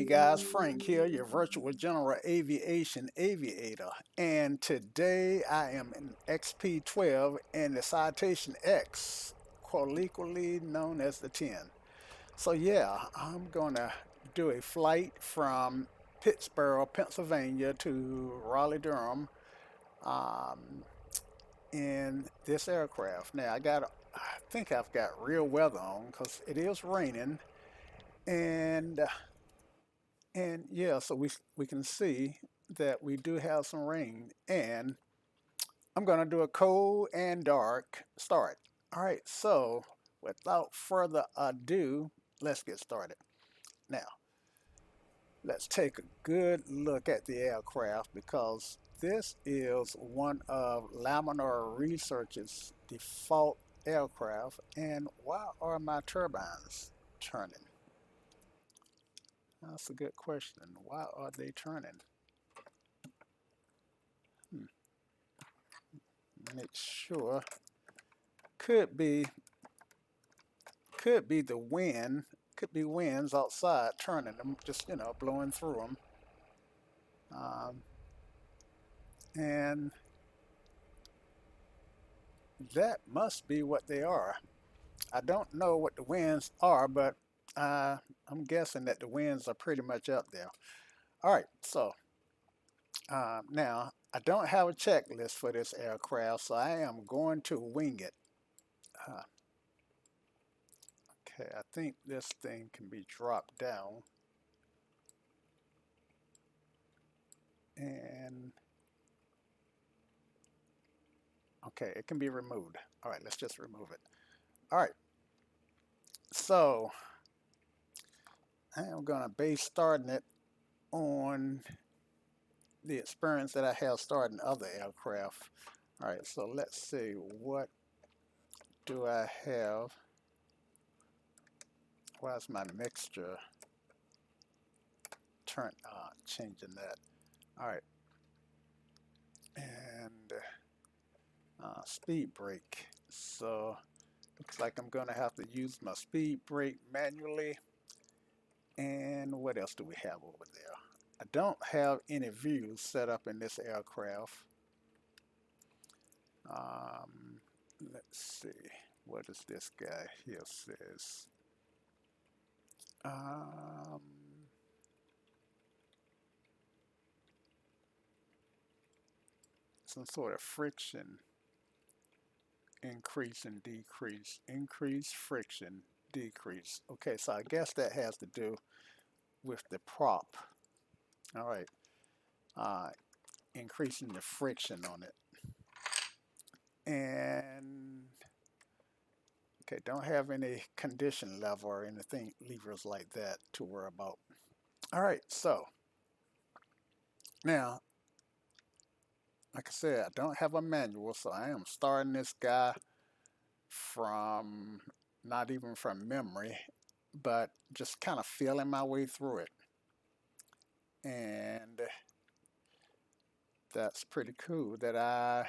guys, Frank here, your virtual general aviation aviator. And today I am in XP12 and the Citation-X, colloquially known as the 10. So yeah, I'm gonna do a flight from Pittsburgh, Pennsylvania to Raleigh, Durham, um, in this aircraft. Now I think I've got real weather on because it is raining and yeah, so we can see that we do have some rain, and I'm gonna do a cold and dark start. All right, so without further ado, let's get started. Now, let's take a good look at the aircraft because this is one of Laminar Research's default aircraft. And why are my turbines turning? That's a good question. Why are they turning? Hmm. Make sure. Could be the wind. Could be winds outside turning them, just blowing through them. And that must be what they are. I don't know what the winds are, but I'm guessing that the winds are pretty much up there. All right, so now I don't have a checklist for this aircraft, so I am going to wing it. Uh, okay, I think this thing can be dropped down. And okay, it can be removed. All right, let's just remove it. All right, so I am going to base starting it on the experience that I have starting other aircraft. All right, so let's see, what do I have? Why is my mixture changing that? All right, and speed brake. So looks like I'm gonna have to use my speed brake manually. And what else do we have over there? I don't have any views set up in this aircraft. Um, let's see, what does this guy here says? Um, some sort of friction increase and decrease, increase friction, decrease. Okay, so I guess that has to do with the prop. All right, uh, increasing the friction on it. And okay, don't have any condition level or anything levers like that to worry about. All right, so now, like I said, I don't have a manual, so I am starting this guy from not even from memory, but just kind of feeling my way through it. And that's pretty cool that I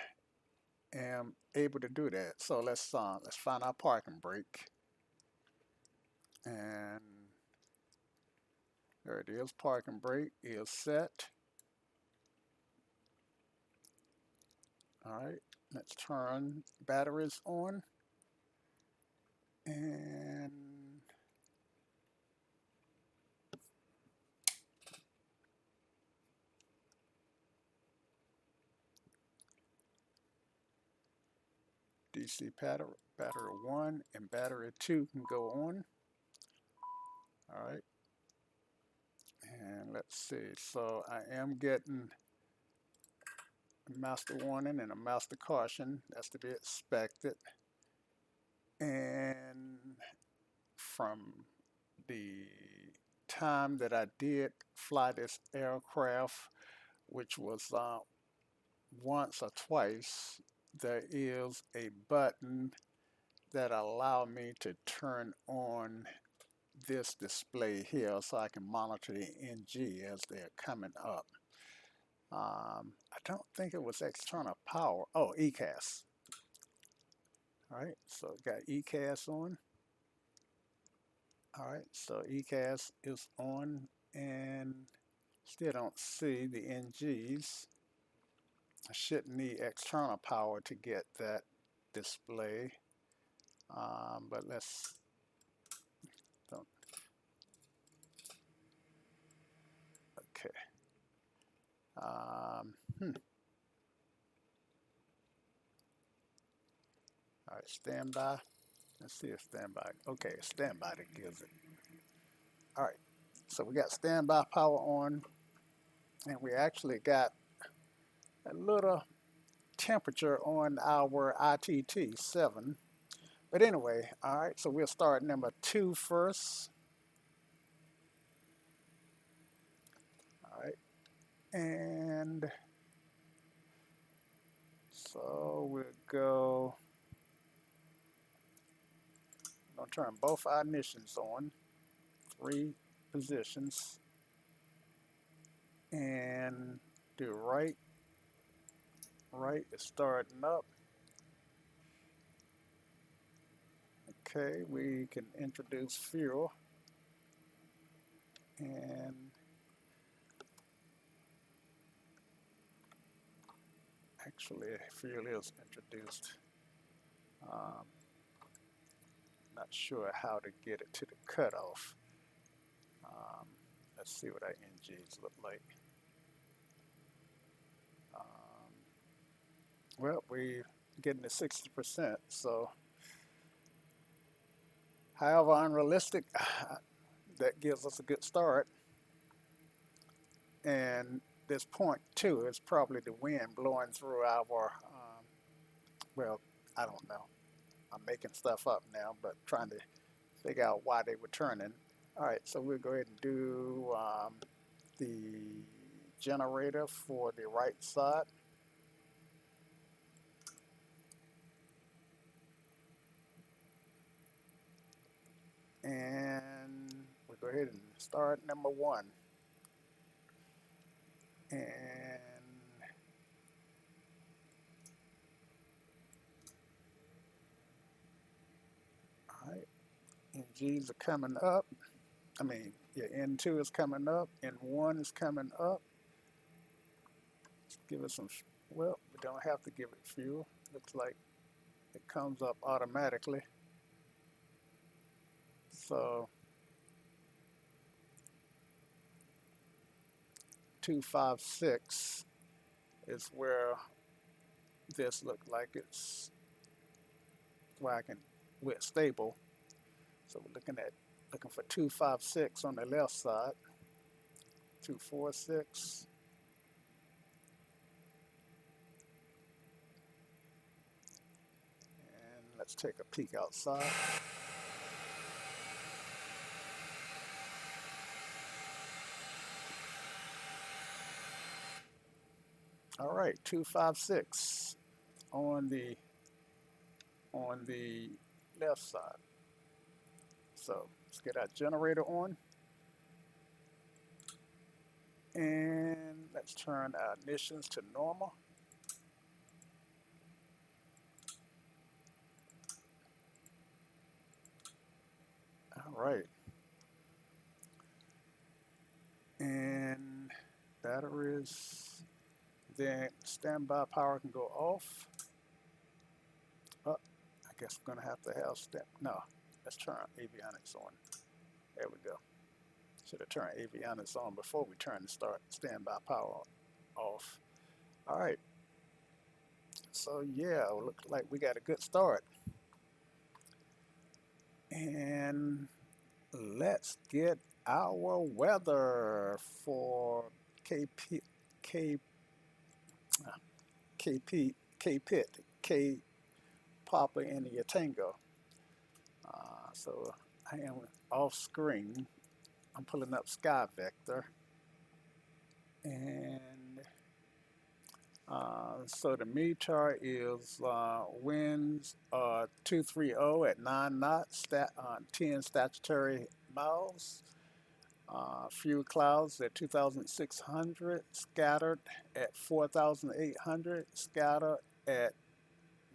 am able to do that. So let's find our parking brake. And there it is, parking brake is set. All right, let's turn batteries on. And DC battery 1 and battery 2 can go on. All right, and let's see. So I am getting a master warning and a master caution. That's to be expected. And from the time that I did fly this aircraft, which was once or twice, there is a button that allow me to turn on this display here so I can monitor the NG as they're coming up. I don't think it was external power. Oh, ECAS. All right, so got ECAS on. All right, so ECAS is on. and still don't see the NGs. I shouldn't need external power to get that display, but let's don't. Okay. Um, hmm. All right, standby. Let's see if standby. Okay, standby that gives it. All right, so we got standby power on, and we actually got a little temperature on our ITT 7. But anyway, all right, so we'll start number 2 first. All right, and so we'll go, I'm gonna turn both our ignitions on, 3 positions, and do right is starting up. Okay, we can introduce fuel, and actually fuel is introduced. Um, not sure how to get it to the cutoff. Let's see what our NGs look like. Well, we're getting to 60%, so however unrealistic, that gives us a good start. And this point two is probably the wind blowing through our, well, I don't know. I'm making stuff up now, but trying to figure out why they were turning. All right, so we'll go ahead and do the generator for the right side. And we'll go ahead and start number 1. And all right, NGs are coming up. I mean, yeah, N2 is coming up, N1 is coming up. Let's give it some, well, we don't have to give it fuel. Looks like it comes up automatically. So 256 is where this looks like it's where I can, where it's stable. So we're looking for 256 on the left side, 246. And let's take a peek outside. All right, 256 on the left side. So let's get our generator on. And let's turn our ignitions to normal. All right. And batteries, then standby power can go off. Oh, I guess we're gonna have to have no, let's turn avionics on. There we go. Should have turned avionics on before we turn the standby power off. All right. So yeah, it looks like we got a good start. And let's get our weather for KP, K-Pit, K Papa India Tango. So I am off screen. I'm pulling up Sky Vector. And so the meter is winds 230 at 9 knots, 10 statutory miles. Few clouds at 2,600, scattered at 4,800, scattered at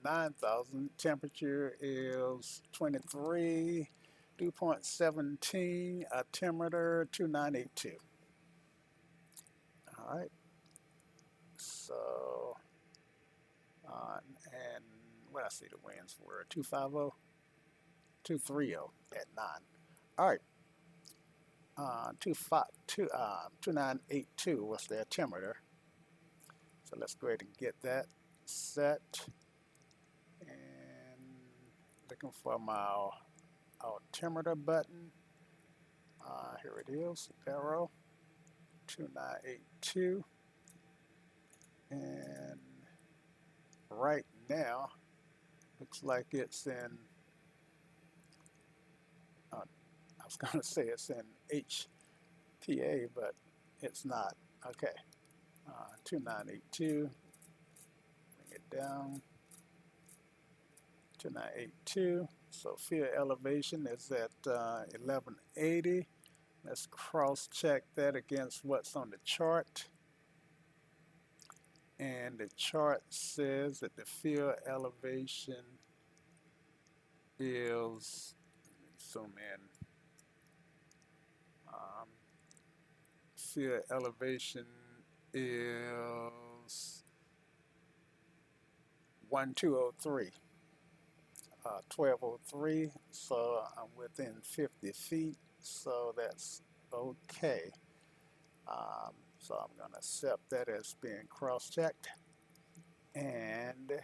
9,000. Temperature is 23. Dew point 17, altimeter 2982. All right. So, and what I see the winds were 250, 230 at 9. All right. 2982 was the altimeter. So let's go ahead and get that set. And looking for my altimeter button. Here it is, arrow 2982. And right now, looks like it's in, I was going to say it's in HPA, but it's not. Okay, 2982, bring it down, 2982. So field elevation is at 1180. Let's cross-check that against what's on the chart. And the chart says that the field elevation is, let me zoom in, field elevation is 1203, 1203, so I'm within 50 feet, so that's okay. So I'm going to accept that as being cross-checked, and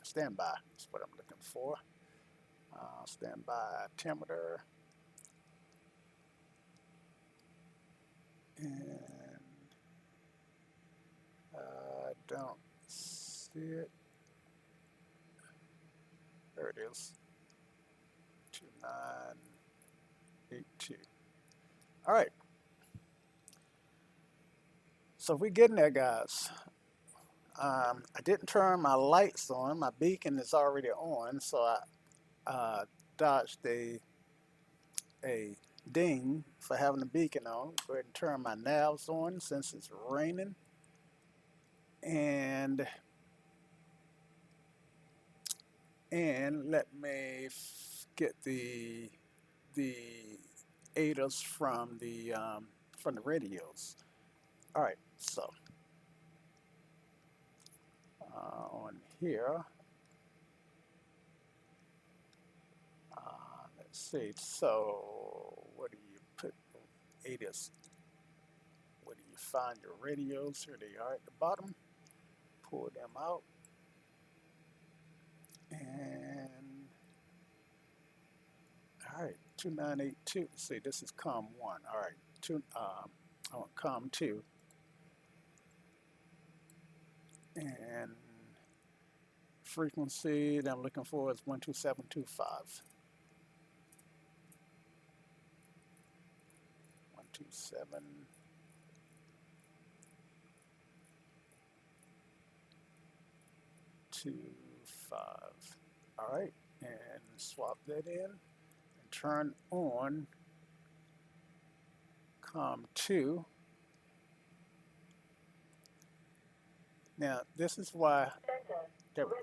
standby is what I'm looking for. Standby altimeter, and I don't see it. There it is, 2982. All right. So we're getting there, guys. I didn't turn my lights on. My beacon is already on, so I dodged a ding for having the beacon on. Go ahead and turn my navs on since it's raining. And let me get the ADAs from the radios. All right, so on here, let's see. So what do you put ADAs? Where do you find your radios? Here they are at the bottom. Pull them out, and all right, 2982. See, this is COM 1. All right, I want COM 2. And frequency that I'm looking for is 12725. 12725. All right, and swap that in and turn on COM 2. Now, this is why. There we go.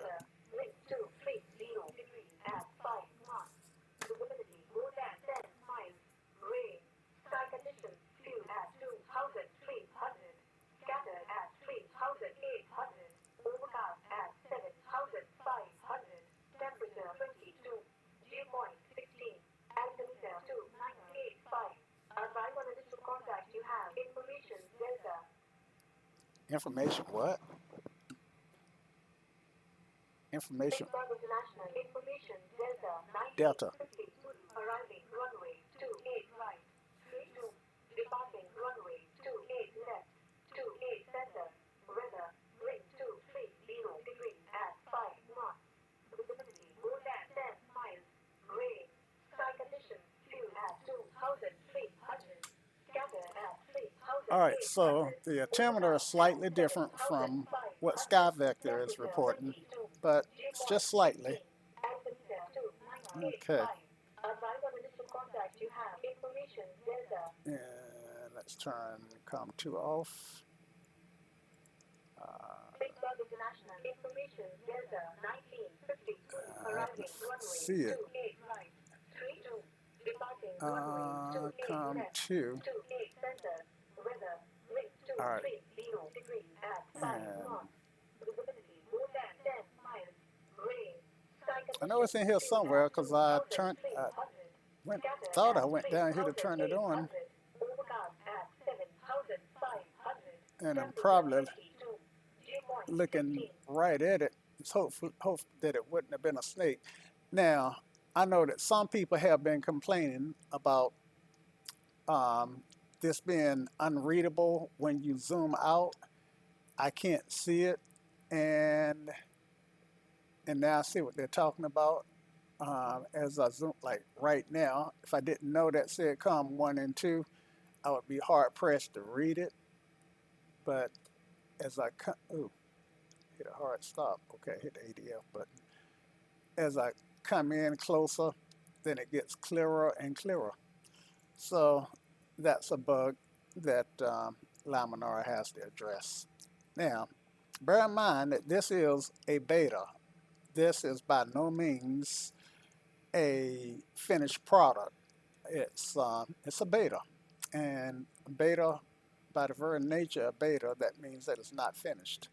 Information what? Information. Delta. Arriving runway 28 right, 32, departing runway 28 left, 28 center, weather, wind 230 degrees at 5 knots, visibility more than 10 miles, rain, sky condition, fuel at 2,300, scattered at 3,000. All right, so the altimeter is slightly different from what SkyVector is reporting, but it's just slightly. Okay. And let's turn COM 2 off. See it. Come to. All right. And I know it's in here somewhere because thought I went down here to turn it on, and I'm probably looking right at it. It's hope that it wouldn't have been a snake. Now, I know that some people have been complaining about um, this being unreadable when you zoom out. I can't see it, and now I see what they're talking about. As I zoom, like right now, if I didn't know that said COM 1 and 2, I would be hard pressed to read it. But as I come, ooh, hit a hard stop. Okay, hit the ADF button. As I come in closer, then it gets clearer and clearer. So that's a bug that Laminar has to address. Now, bear in mind that this is a beta. This is by no means a finished product. It's a beta, and beta, by the very nature of beta, that means that it's not finished.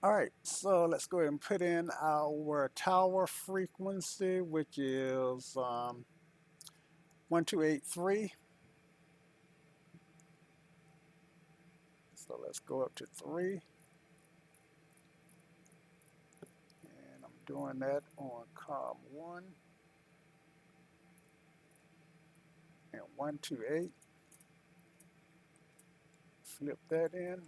All right, so let's go ahead and put in our tower frequency, which is 1283. So let's go up to 3. And I'm doing that on COM 1 and 128. Flip that in.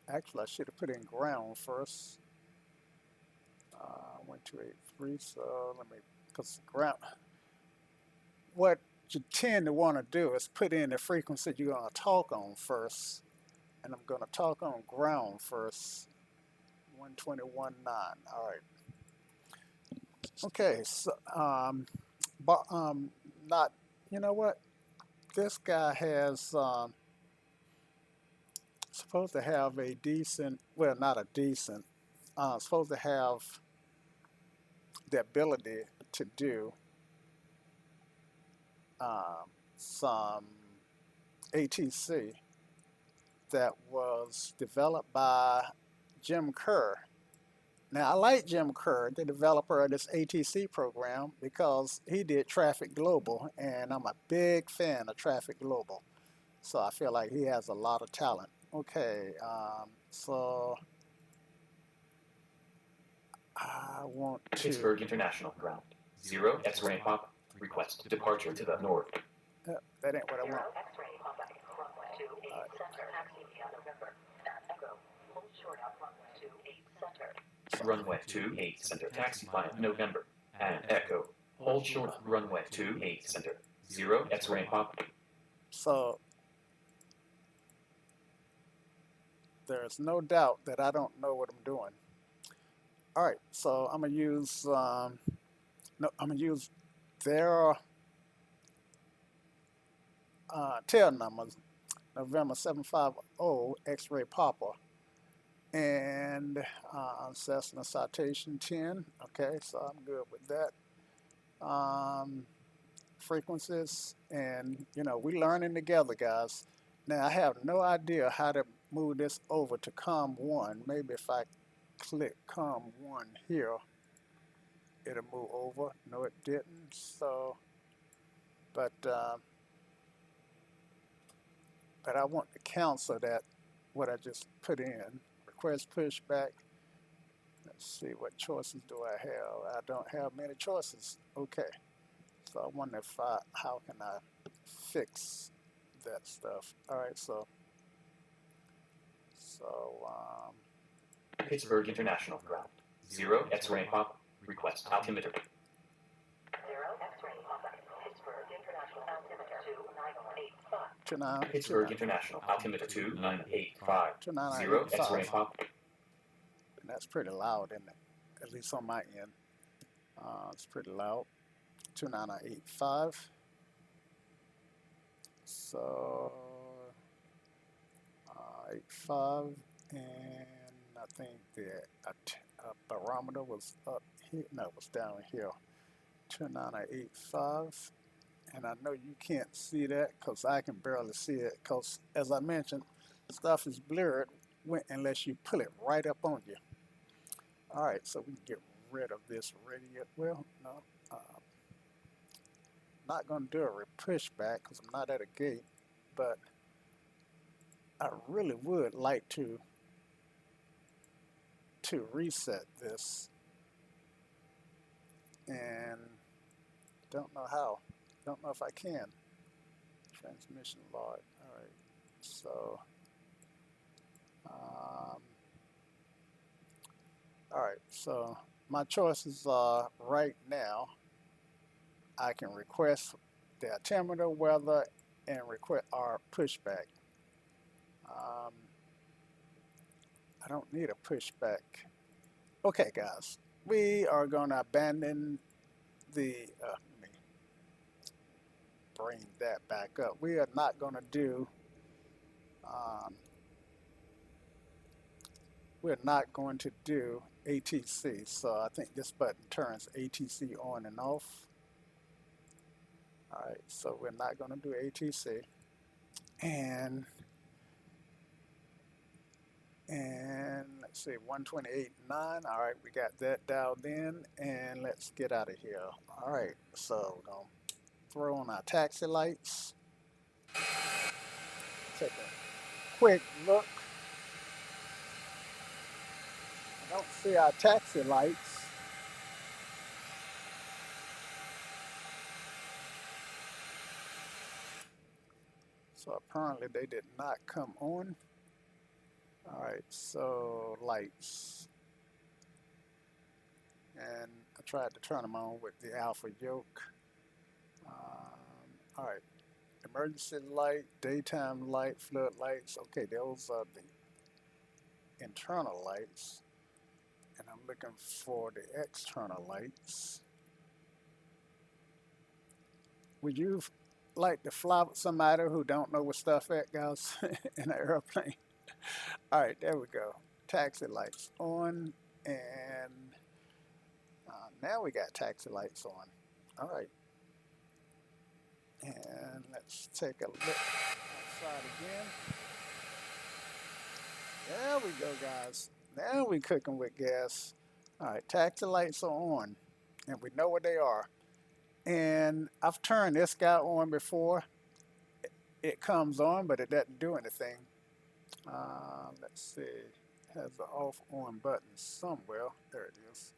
Actually, I should have put in ground first. 1283. So let me, because ground, what you tend to want to do is put in the frequency you're going to talk on first. And I'm going to talk on ground first. 121.9. All right. Okay. So, not, you know what? This guy has supposed to have a decent, well, not a decent, supposed to have the ability to do some ATC that was developed by Jim Kerr. Now, I like Jim Kerr, the developer of this ATC program, because he did Traffic Global, and I'm a big fan of Traffic Global. So I feel like he has a lot of talent. Okay, so I want to... Pittsburgh International Ground. 0 X-ray pop. Request departure to the north. That ain't what I want. Runway 28 center. Taxi via November. And Echo. Hold short runway 28 center. 0 X-ray pop. So there's no doubt that I don't know what I'm doing. All right, so I'm gonna use their tail numbers. November 750 X-ray Papa and Cessna Citation 10. Okay, so I'm good with that. Frequencies, and we learning together, guys. Now I have no idea how to move this over to COM 1. Maybe if I click COM 1 here, it'll move over. No, it didn't. So, but I want to cancel that, what I just put in. Request pushback. Let's see, what choices do I have? I don't have many choices. Okay. So I wonder if how can I fix that stuff? All right, so Pittsburgh International Ground. 0 X-ray pop. Request altimeter. 0 X-ray pop. Pittsburgh International altimeter 2985. Pittsburgh International altimeter 2985. 0 X-ray pop. And that's pretty loud, isn't it? At least on my end. It's pretty loud. 29985. So 85, and I think the barometer was up here. No, it was down here. 29985, And I know you can't see that because I can barely see it because, as I mentioned, stuff is blurred unless you pull it right up on you. All right, so we can get rid of this radio. Well, no, not going to do a pushback because I'm not at a gate, but I really would like to reset this, and don't know how. Don't know if I can. Transmission log. All right, so all right, so my choices are right now. I can request the altimeter, weather, and request our pushback. I don't need a pushback. Okay, guys, we are going to abandon the. Let me bring that back up. We are not going to do. We're not going to do ATC. So I think this button turns ATC on and off. All right, so we're not going to do ATC. And let's see, 128.9. All right, we got that dialed in, and let's get out of here. All right, so we're going to throw on our taxi lights. Take a quick look. I don't see our taxi lights. So apparently they did not come on. All right, so lights. And I tried to turn them on with the alpha yoke. All right, emergency light, daytime light, flood lights. Okay, those are the internal lights. And I'm looking for the external lights. Would you like to fly with somebody who don't know what stuff at, guys, in an airplane? All right, there we go. Taxi lights on, and now we got taxi lights on. All right. And let's take a look outside again. There we go, guys. Now we're cooking with gas. All right, taxi lights are on, and we know what they are. And I've turned this guy on before. It comes on, but it doesn't do anything. Let's see. It has the off-on button somewhere. There it is.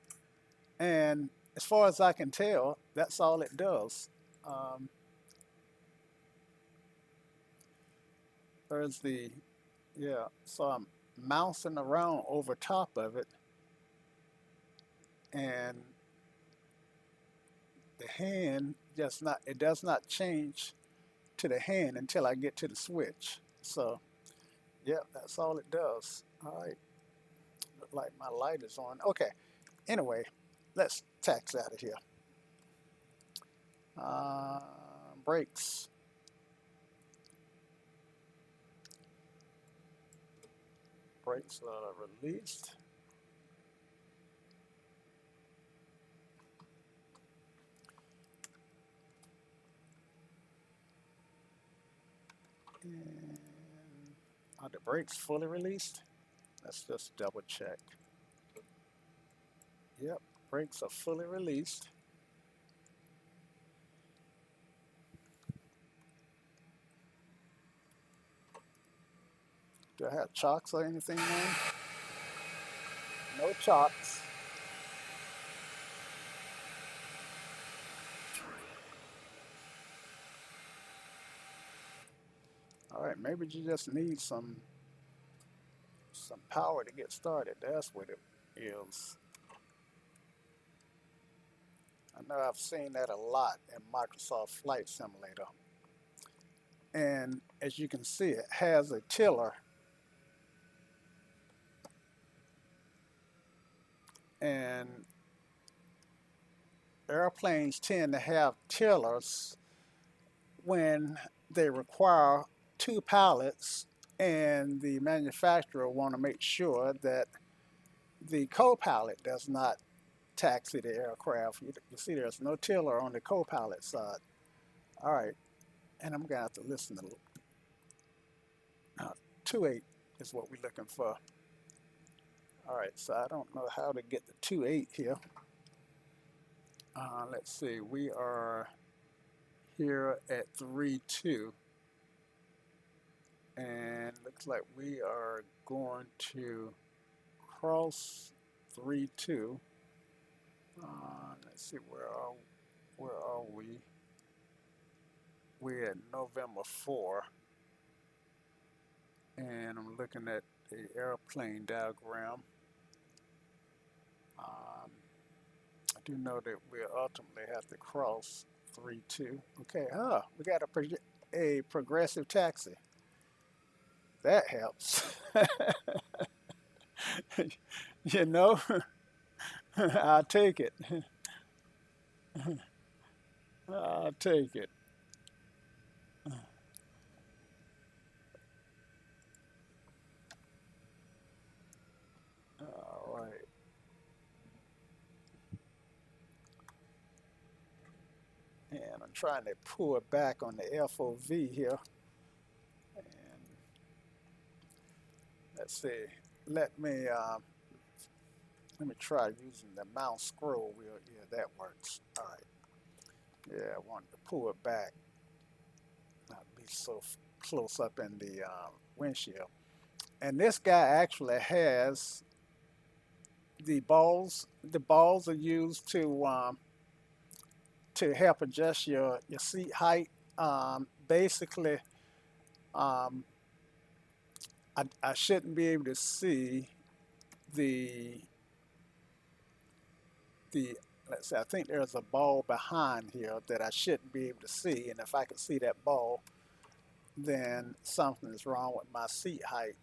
And as far as I can tell, that's all it does. There's the, yeah, so I'm mousing around over top of it, and the hand it does not change to the hand until I get to the switch. So, yeah, that's all it does. All right, look like my light is on. Okay, anyway, let's tax out of here. Brakes. Brakes are released. And are the brakes fully released? Let's just double check. Yep, brakes are fully released. Do I have chocks or anything on? No chocks. All right, maybe you just need some power to get started. That's what it is. I know I've seen that a lot in Microsoft Flight Simulator. And as you can see, it has a tiller. And airplanes tend to have tillers when they require two pilots, and the manufacturer want to make sure that the co-pilot does not taxi the aircraft. You see there's no tiller on the co-pilot side. All right, and I'm gonna have to listen to 28 is what we're looking for. All right, so I don't know how to get the 28 here. Let's see, we are here at 3.2, and looks like we are going to cross 3.2. Let's see, where are we? We're at November 4, and I'm looking at the airplane diagram. I do know that we'll ultimately have to cross 3.2. Okay, we got a progressive taxi. That helps. You know, I'll take it. I'll take it. All right. And I'm trying to pull it back on the FOV here. And let's see. Let me try using the mouse scroll wheel. Yeah, that works. All right. Yeah, I wanted to pull it back, not be so close up in the windshield. And this guy actually has the balls. The balls are used to help adjust your seat height. Basically, um, I shouldn't be able to see the let's say I think there's a ball behind here that I shouldn't be able to see, and if I can see that ball, then something is wrong with my seat height.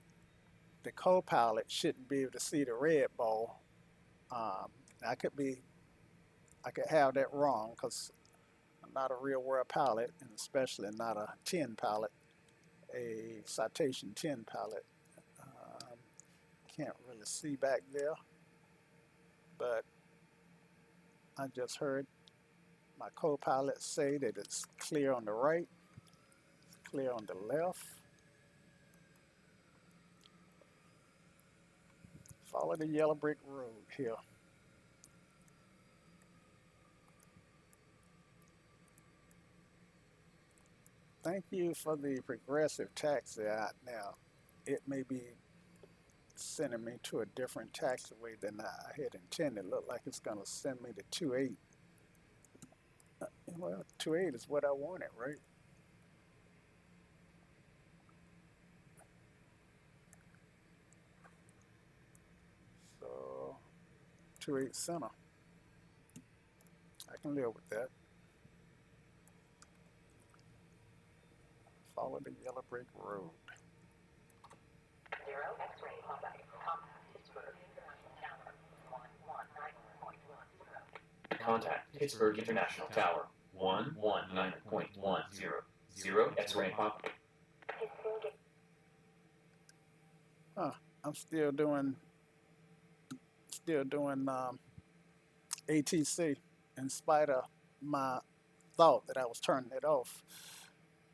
The co-pilot shouldn't be able to see the red ball. Um, I could have that wrong because I'm not a real world pilot, and especially not a 10 pilot, a Citation 10 pilot. Um, can't really see back there, but I just heard my co-pilot say that it's clear on the right, it's clear on the left. Follow the yellow brick road here. Thank you for the progressive taxi. Now, it may be sending me to a different taxiway than I had intended. Look like it's going to send me to 28. Well, 28 is what I wanted, right? So, 28 center. I can live with that. Follow the yellow brick road. 0 X-ray Quebec, Pittsburgh International Tower, 119.10. Contact Pittsburgh International Tower, 119.10. 0 X-ray pop. I'm still doing ATC in spite of my thought that I was turning it off.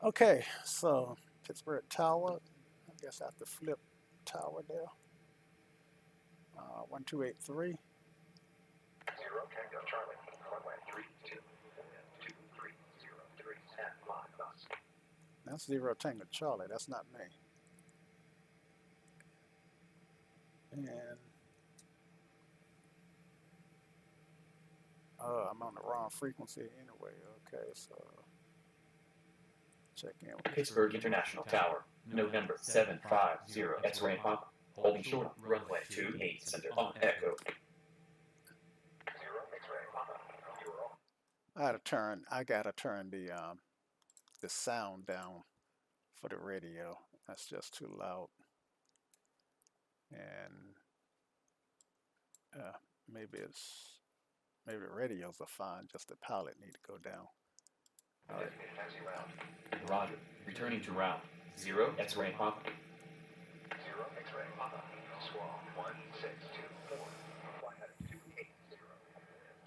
Okay, so Pittsburgh Tower. I guess I have to flip tower there. 1283. 0 Tango Charlie, runway 32, 2303, stand by bus. That's 0 Tango Charlie. That's not me. And I'm on the wrong frequency anyway. Okay, so check in with Pittsburgh International Tower, November 750, X-ray pop. Holding short, runway 28 center on Echo. 0 X-ray Papa, you're on. I gotta turn the sound down for the radio. That's just too loud. And maybe the radios are fine. Just the pilot need to go down. All right. Taxi route. Roger. Returning to route. 0 X-ray pop. 0 X-ray Papa, squall 1624, flight heading 280,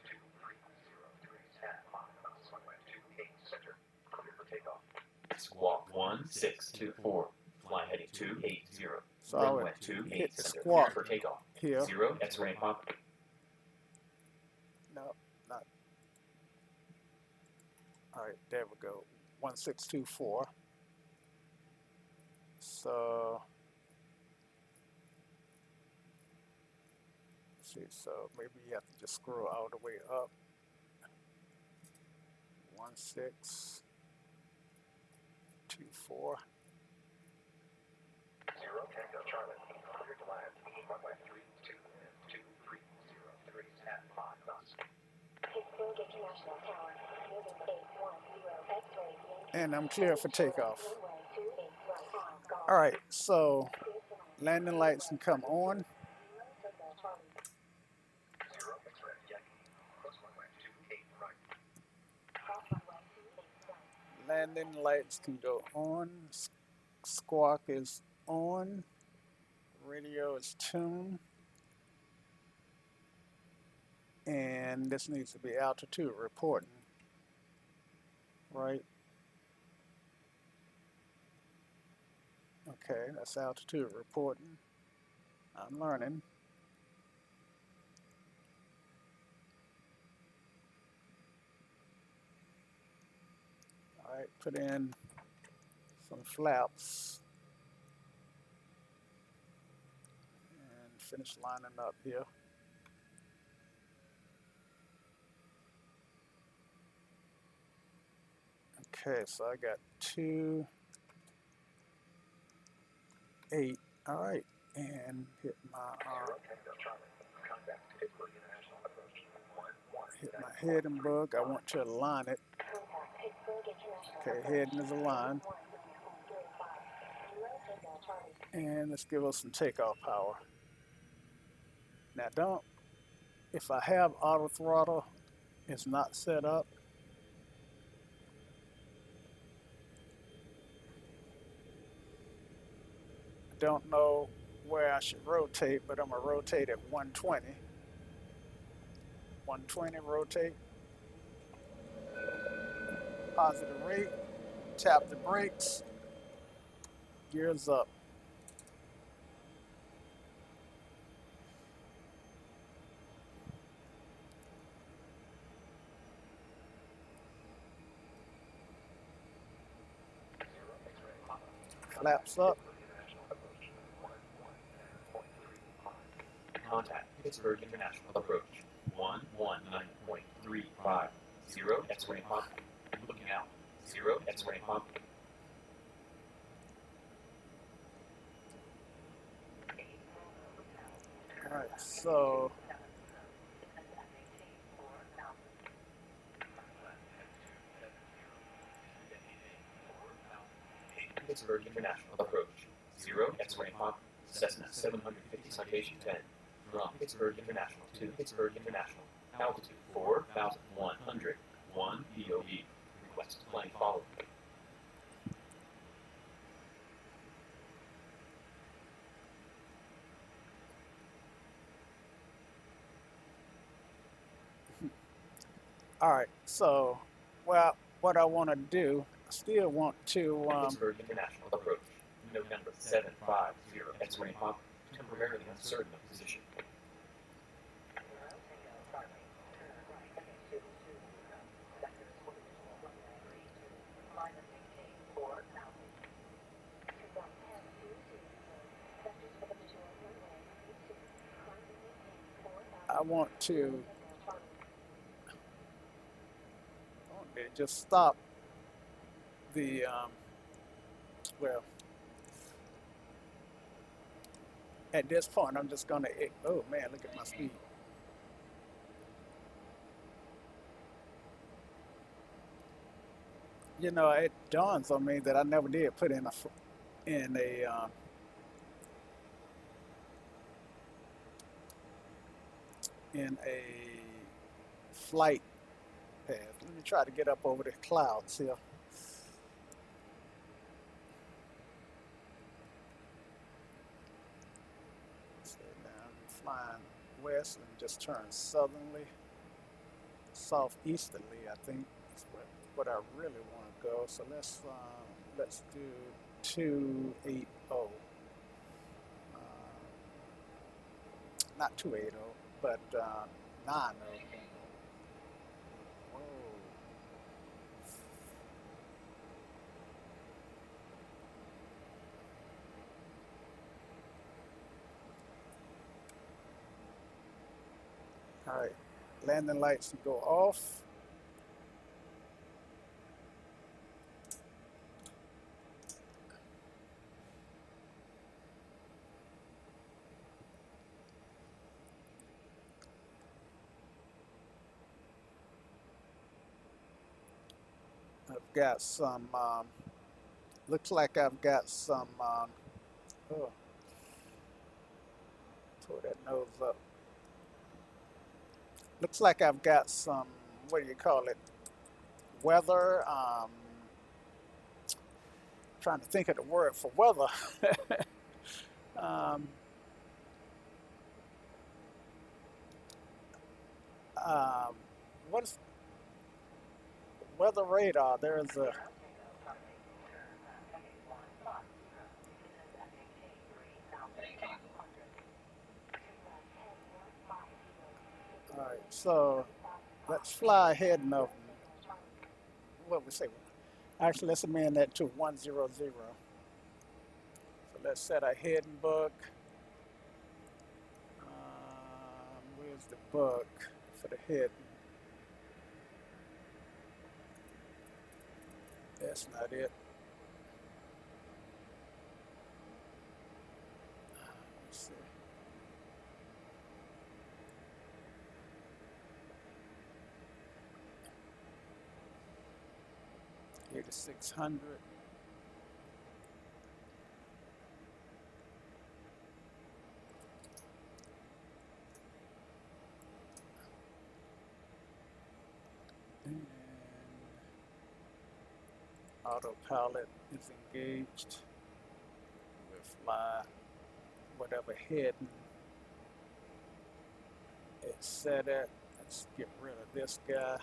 2303, stand by bus, runway 28 center, clear. Squawk 1624. Fly heading 280. So I would Runway 28 hit the center. squawk For takeoff. here. 0 X-ray pop. No, not. All right, there we go. 1624. So, let's see, so maybe you have to just scroll all the way up. 1624. 0 Tango Charlie, clear to land, runway 3223, 5 knots. Pittsburgh International Tower, moving 810 X-ray. And I'm clear for takeoff. All right, so landing lights can come on. Landing lights can go on. Squawk is on. Radio is tuned. And this needs to be altitude reporting. Right? Okay, that's altitude reporting. I'm learning. All right, put in some flaps and finish lining up here. Okay, so I got 2, 8. All right, and hit my heading bug. I want to align it. Okay, heading is aligned. And let's give us some takeoff power. Now if I have auto throttle, it's not set up. I don't know where I should rotate, but I'm gonna rotate at 120. 120 rotate. Positive rate. Tap the brakes. Gears up. Flaps up. Contact Pittsburgh International approach 119.35. 0 X-ray pop. Looking out. 0 X-ray pop. All right, so Pittsburgh International approach 0 X-ray pop. Cessna 750 citation 10. From Pittsburgh International to Pittsburgh International. Altitude 4,100. 1 BOE. Request plane following. all right, so well, what I want to do, I still want to Pittsburgh International approach. November 750. X-ray pop. Temporarily uncertain of position. I want to just stop the well, at this point I'm just gonna, oh man, look at my speed. You know, it dawns on me that I never did put in a flight path. Let me try to get up over the clouds here. So now I'm flying west and just turn southerly, southeasterly, I think is what what I really want to go. So let's do 280. Not 280, but 90. Whoa. All right, landing lights go off. I've got some, looks like I've got some, oh, pull that nose up. Looks like I've got some, what do you call it, weather, trying to think of the word for weather. um, um, what is weather radar? There's a, all right, so let's fly ahead of, what we say, actually let's amend that to 100. So let's set our heading book. Where's the book for the heading? That's not it. Let's see. Here to 600. And autopilot is engaged. We'll fly whatever heading it's set at. Let's get rid of this guy.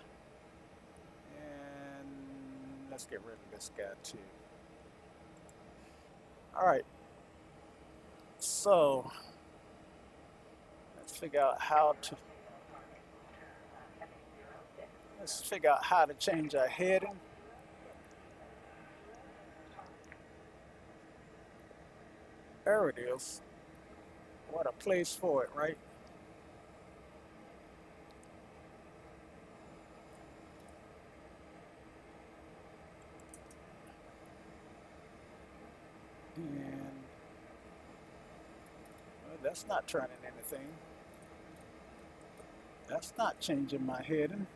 And let's get rid of this guy too. All right. So let's figure out how to change our heading. There it is. What a place for it, right? And well, that's not turning anything. That's not changing my heading.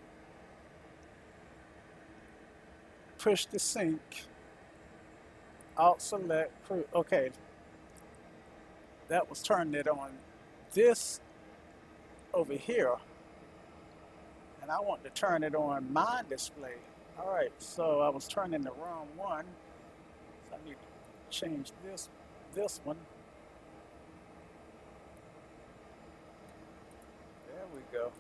Push the sync. Alt select. Okay. That was turning it on this over here. And I want to turn it on my display. All right, so I was turning the wrong one. So I need to change this one. There we go.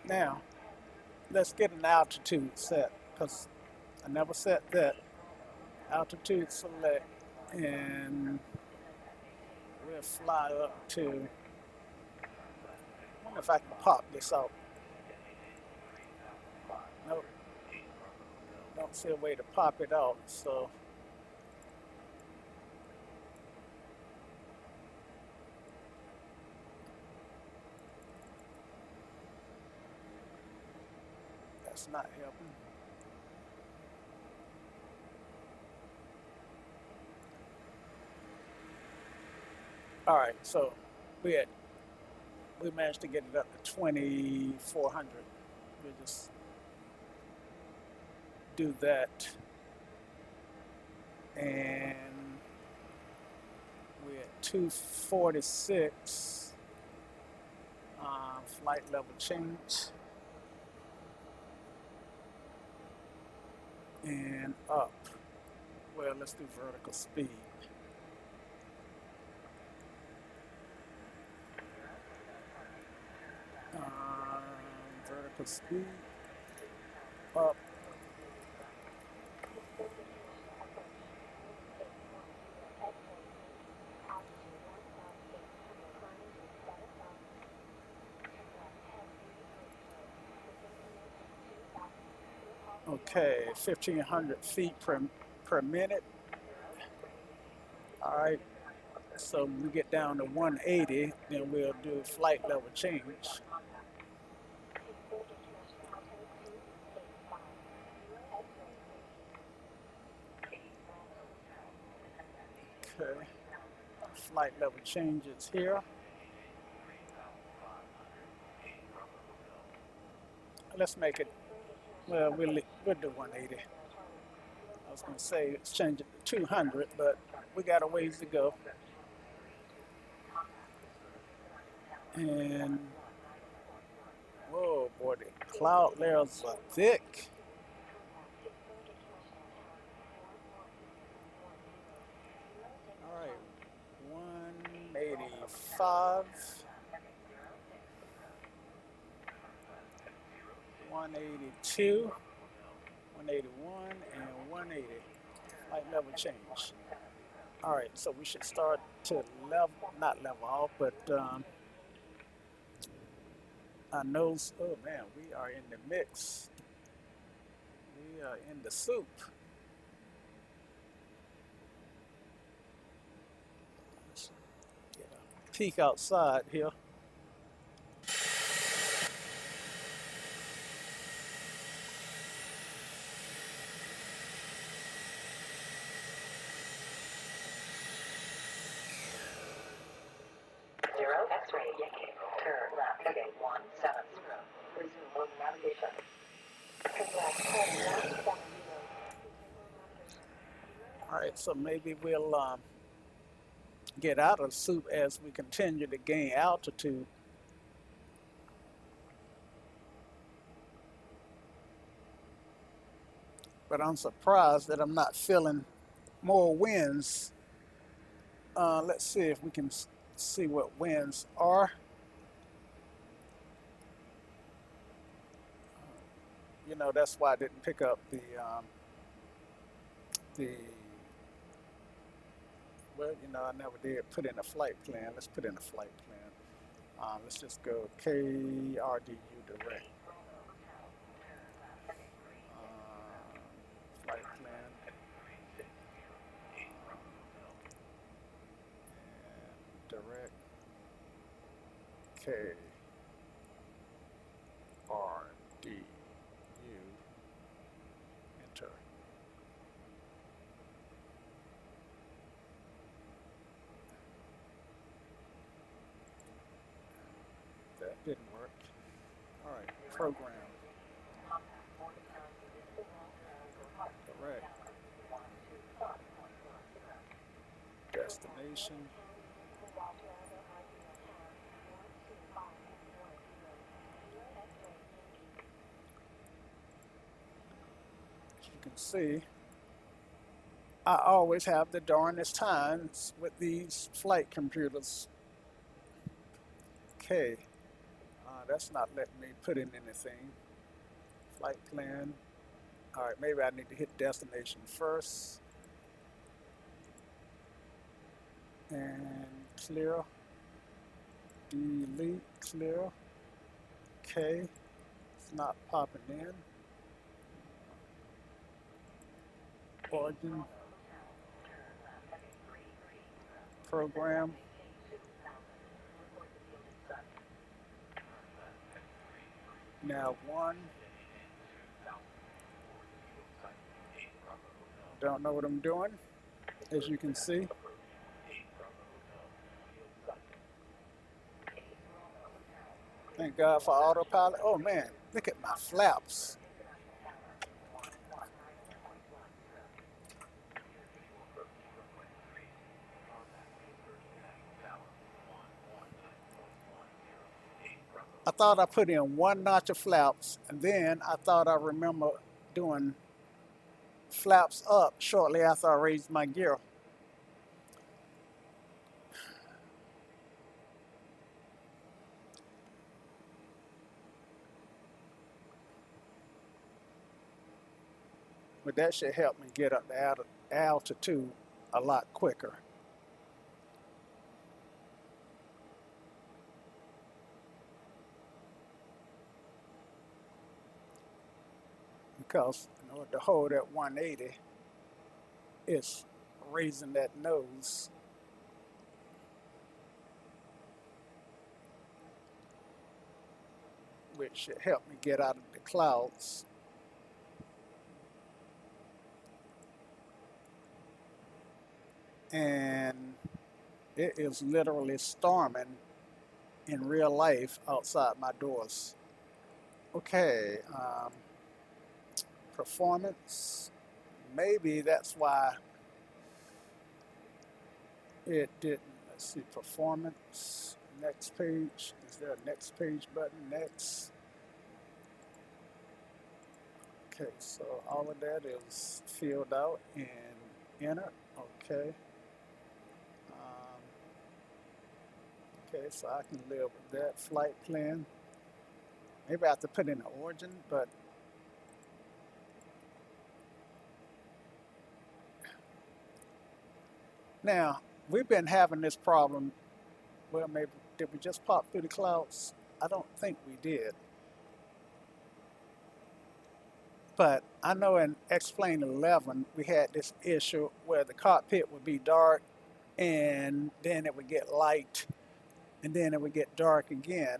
Now, let's get an altitude set, because I never set that. Altitude select, and we'll fly up to, I wonder if I can pop this out. Nope, don't see a way to pop it out, so. That's not helping. All right, so we managed to get it up to 2,400. We'll just do that, and 246. Flight level change. And up. Well, let's do vertical speed. Vertical speed. Up. Okay, 1,500 feet per minute. All right, so when we get down to 180, then we'll do flight level change. Okay, flight level changes here. Let's make it, well, we'll do 180. I was going to say let's change it to 200, but we got a ways to go. And whoa, boy, the cloud layers are thick. All right, 185, 182, 181, and 180. Flight level change. All right, so we should start to not level off, but I know, oh man, we are in the mix. We are in the soup. Let's get a peek outside here. X-ray Yankee. Turn left. Okay, 170. Resume wing navigation. Turn left. 170. All right, so maybe we'll get out of the soup as we continue to gain altitude. But I'm surprised that I'm not feeling more winds. Let's see if we can see what winds are. You know, that's why I didn't pick up well, you know, I never did put in a flight plan. Let's put in a flight plan. Let's just go KRDU direct. Flight plan. And direct. KRDU. Enter. That didn't work. All right, program. Direct. Destination. As you can see, I always have the darndest times with these flight computers. Okay, that's not letting me put in anything. Flight plan. All right, maybe I need to hit destination first. And clear. Delete, clear. Okay, it's not popping in. Origin. Program. Now one. Don't know what I'm doing, as you can see. Thank God for autopilot. Oh man, look at my flaps. I thought I put in one notch of flaps, and then I thought I remember doing flaps up shortly after I raised my gear. But that should help me get up to altitude a lot quicker. Because in order to hold at 180, it's raising that nose. Which should help me get out of the clouds. And it is literally storming in real life outside my doors. Okay, performance. Maybe that's why it didn't. Let's see, performance. Next page. Is there a next page button? Next. Okay, so all of that is filled out and entered. Okay. Okay, so I can live with that flight plan. Maybe I have to put in the origin, but now we've been having this problem. Well, maybe did we just pop through the clouds? I don't think we did. But I know in Explain 11, we had this issue where the cockpit would be dark and then it would get light and then it would get dark again.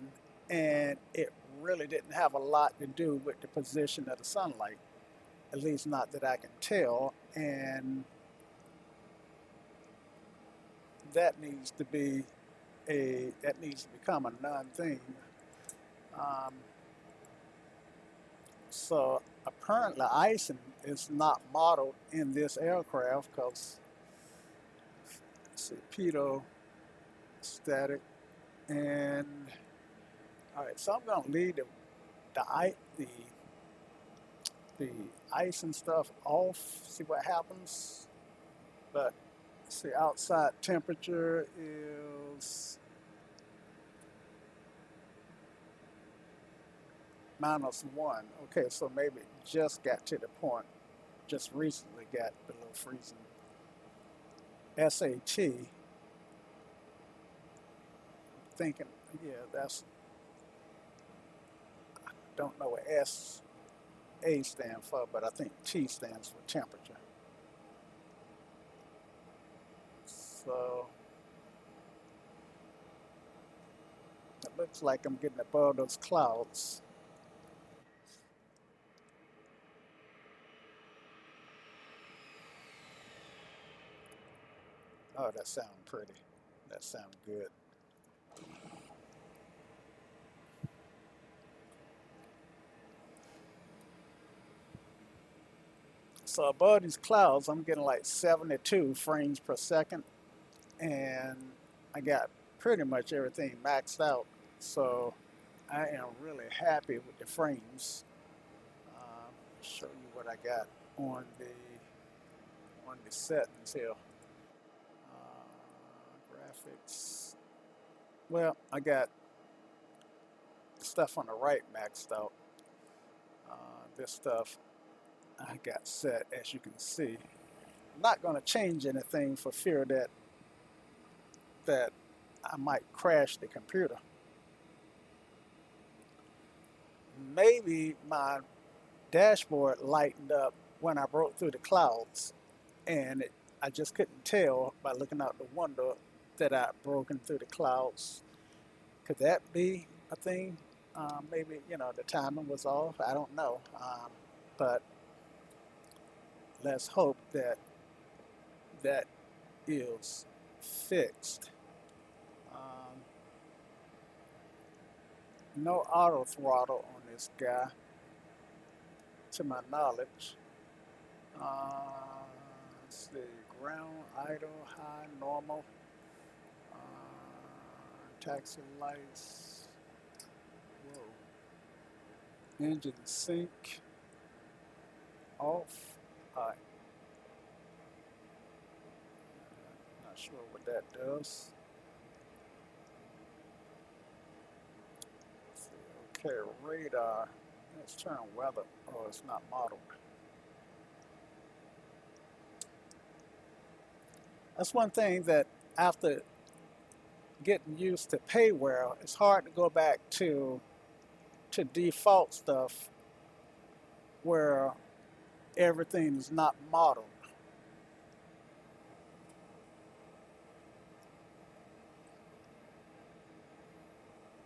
And it really didn't have a lot to do with the position of the sunlight, at least not that I can tell. And that needs to be that needs to become a non-thing. Um, so apparently icing is not modeled in this aircraft because, let's see, pitot static, and all right. So I'm going to leave the ice and stuff off. See what happens. But see, outside temperature is -1. Okay, so maybe it just got to the point, just recently got below freezing. SAT, thinking, yeah, that's, I don't know what SA stands for, but I think T stands for temperature. So it looks like I'm getting above those clouds. Oh, that sounds pretty. That sounds good. So above these clouds, I'm getting like 72 frames per second, and I got pretty much everything maxed out. So I am really happy with the frames. Show you what I got on the settings here. Graphics. Well, I got stuff on the right maxed out. This stuff I got set, as you can see. I'm not going to change anything for fear that I might crash the computer. Maybe my dashboard lightened up when I broke through the clouds, and I just couldn't tell by looking out the window that I'd broken through the clouds. Could that be a thing? Maybe, the timing was off. I don't know. But let's hope that that is fixed. No auto throttle on this guy, to my knowledge. Let's see, ground, idle, high, normal, taxi lights. Engine sync off. Alright, not sure what that does. Let's see. Okay, radar. Let's turn weather. Oh, it's not modeled. That's one thing that after getting used to payware, it's hard to go back to default stuff where everything is not modeled.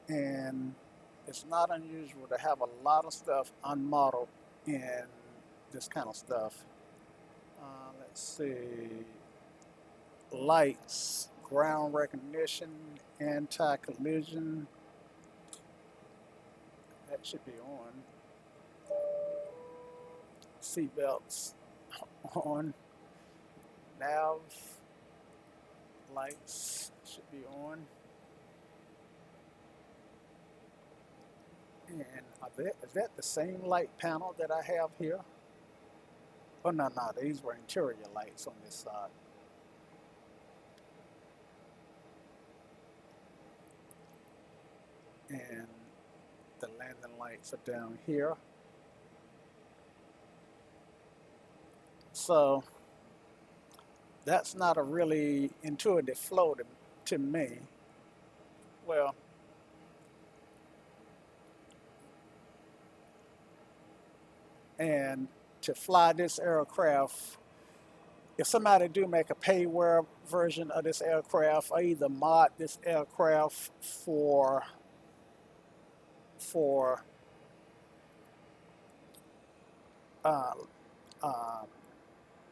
And it's not unusual to have a lot of stuff unmodeled in this kind of stuff. Let's see. Lights, ground recognition, anti-collision. That should be on. Seatbelts on. Nav lights should be on. And is that the same light panel that I have here? Oh, no, these were interior lights on this side. And the landing lights are down here. So that's not a really intuitive flow to me. Well, and to fly this aircraft, if somebody do make a payware version of this aircraft, I either mod this aircraft for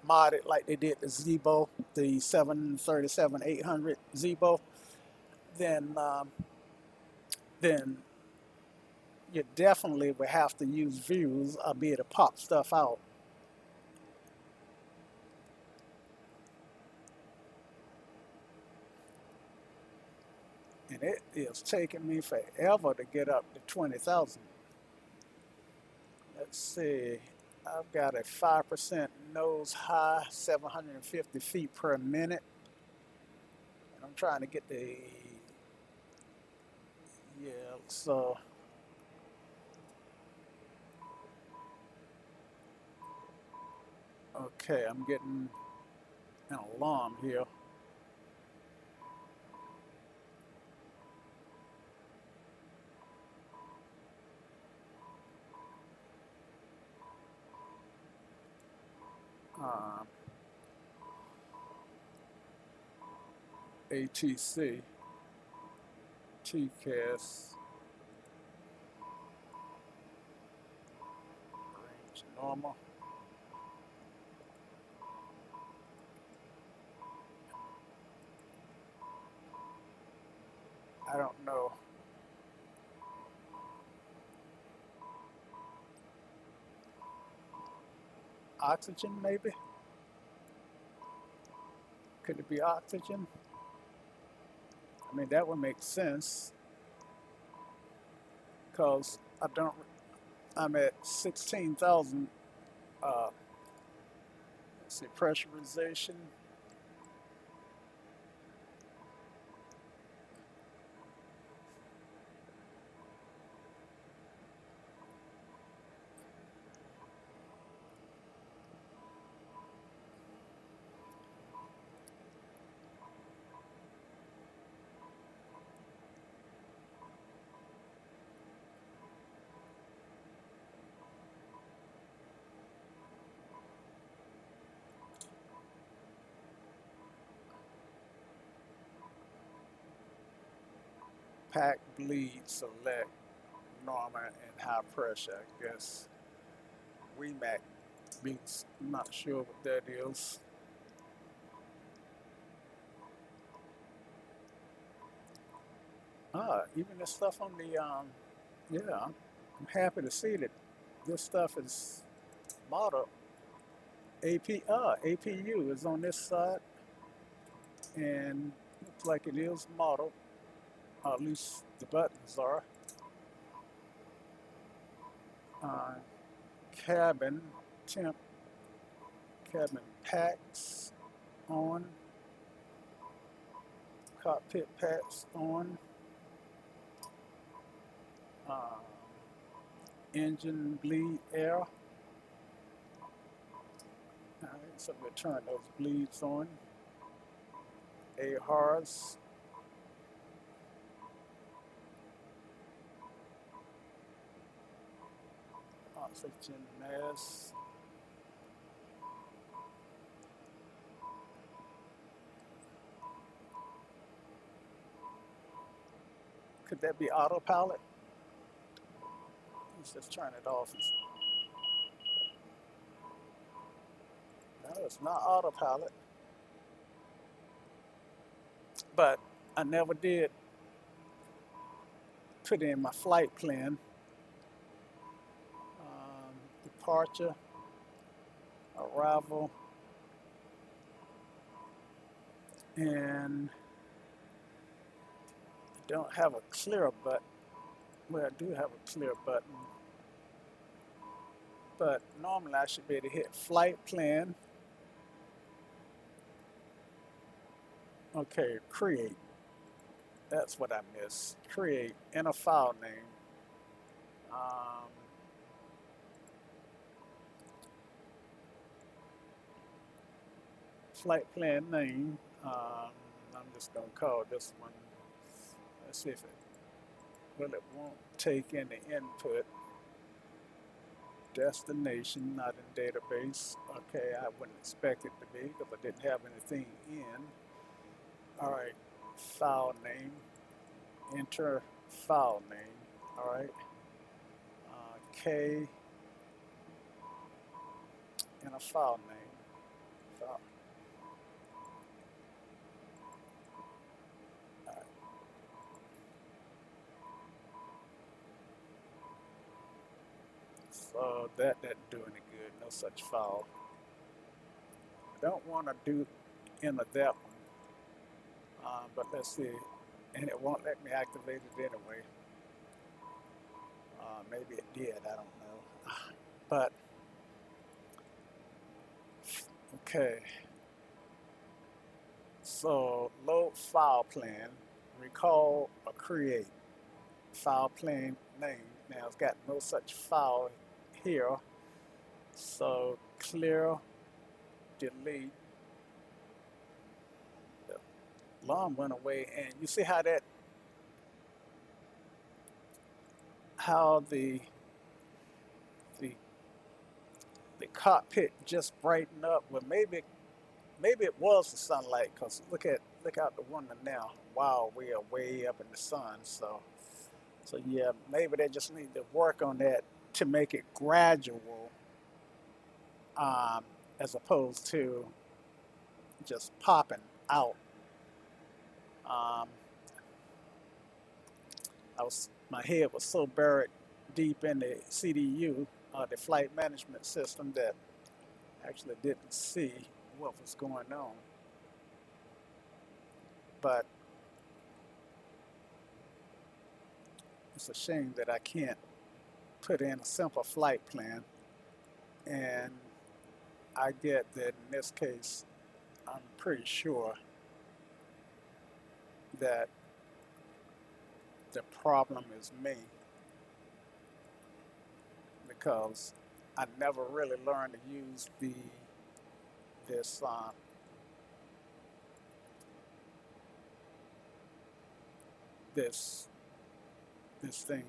mod it like they did the Zebo, the 737-800 Zebo, then you definitely would have to use views or be able to pop stuff out. And it is taking me forever to get up to 20,000. Let's see. I've got a 5% nose high, 750 feet per minute. And I'm trying to get the, yeah, so. Okay, I'm getting an alarm here. ATC, TCAS, range normal. I don't know. Oxygen, maybe? Could it be oxygen? I mean, that would make sense. Because I'm at 16,000, let's see, pressurization. Pack, bleed, select, normal, and high pressure. I guess WEMAC beats, I'm not sure what that is. Even the stuff on the, yeah, I'm happy to see that this stuff is modeled. APU is on this side, and looks like it is modeled. At least the buttons are. uh, cabin temp, cabin packs on, cockpit packs on, uh, engine bleed air. All right, so we'll turn those bleeds on. AHRS. Oxygen mass. Could that be autopilot? Let's just turn it off. No, it's not autopilot. But I never did put in my flight plan. Departure, arrival, and I don't have a clear button. Well, I do have a clear button, but normally I should be able to hit flight plan. Okay, create. That's what I missed. Create, enter file name. Flight plan name. I'm just gonna call this one. Let's see if it, well, it won't take any input. Destination, not in database. Okay, I wouldn't expect it to be because I didn't have anything in. All right, file name, enter file name. All right, K, enter file name. File. All right. So that didn't do any good. No such file. I don't want to do enter that one, but let's see. And it won't let me activate it anyway. Maybe it did, I don't know. But, okay. So, load file plan, recall or create. File plan name. Now, it's got no such file here. So, clear, delete. The alarm went away, and you see how that the cockpit just brightened up. Well, maybe it was the sunlight, because look out the window now. Wow, we are way up in the sun. So yeah, maybe they just need to work on that to make it gradual, as opposed to just popping out. My head was so buried deep in the CDU, the flight management system, that I actually didn't see what was going on. But it's a shame that I can't put in a simple flight plan, and I get that in this case, I'm pretty sure that the problem is me, because I never really learned to use this thing.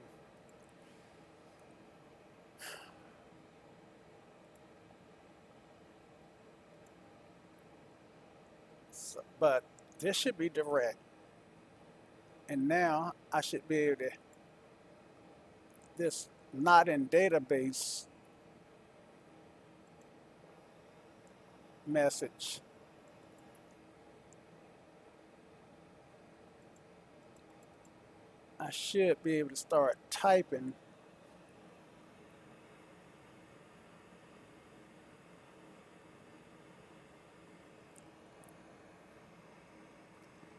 So, but this should be direct, and now I should be able to, this not in database message, I should be able to start typing.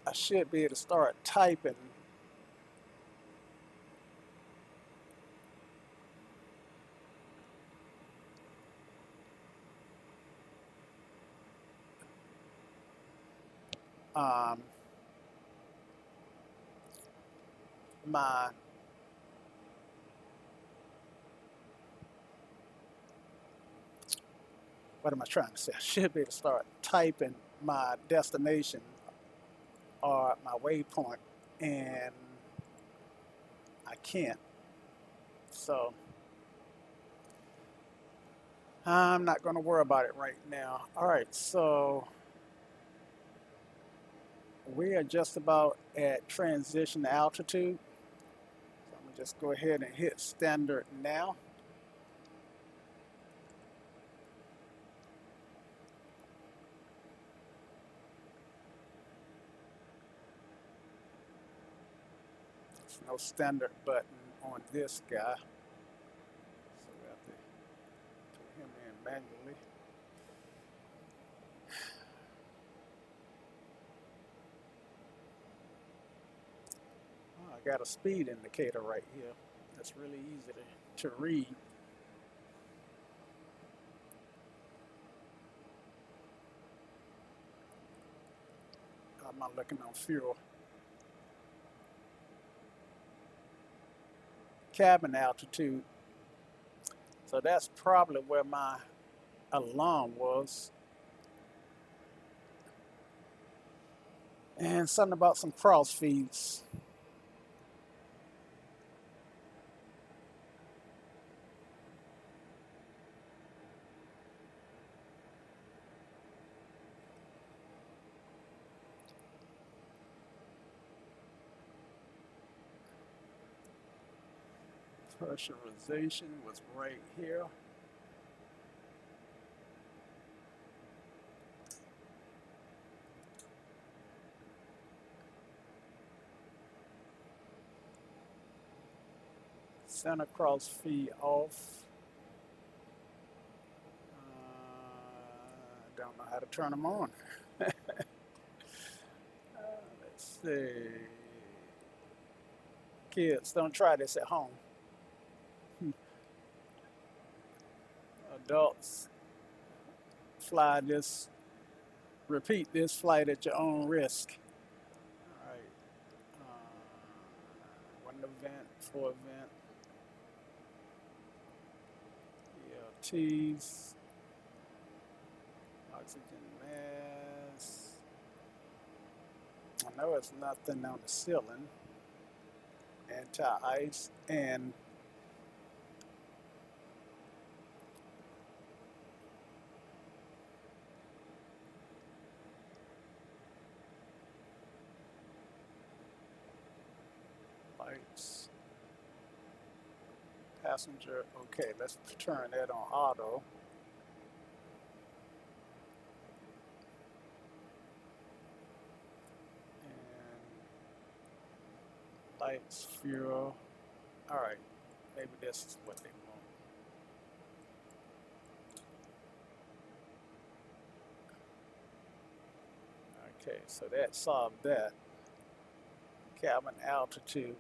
I should be able to start typing . my what am I trying to say? I should be able to start typing my destination or my waypoint, and I can't. So I'm not going to worry about it right now. All right, so we are just about at transition altitude. So I'm going to just go ahead and hit standard now. There's no standard button on this guy, so we have to put him in manually. Oh, I got a speed indicator right here. That's really easy to read. I'm not looking on fuel. Cabin altitude. So that's probably where my alarm was. And something about some cross feeds. Pressurization was right here. Center cross feed off. Don't know how to turn them on. Let's see. Kids, don't try this at home. Adults, fly this, repeat this flight at your own risk. All right. One event, 4 event. ELTs. Oxygen mask. I know it's nothing on the ceiling. Anti-ice and lights. Passenger, okay, let's turn that on auto. And lights, fuel. All right, maybe this is what they want. Okay, so that solved that. Cabin altitude.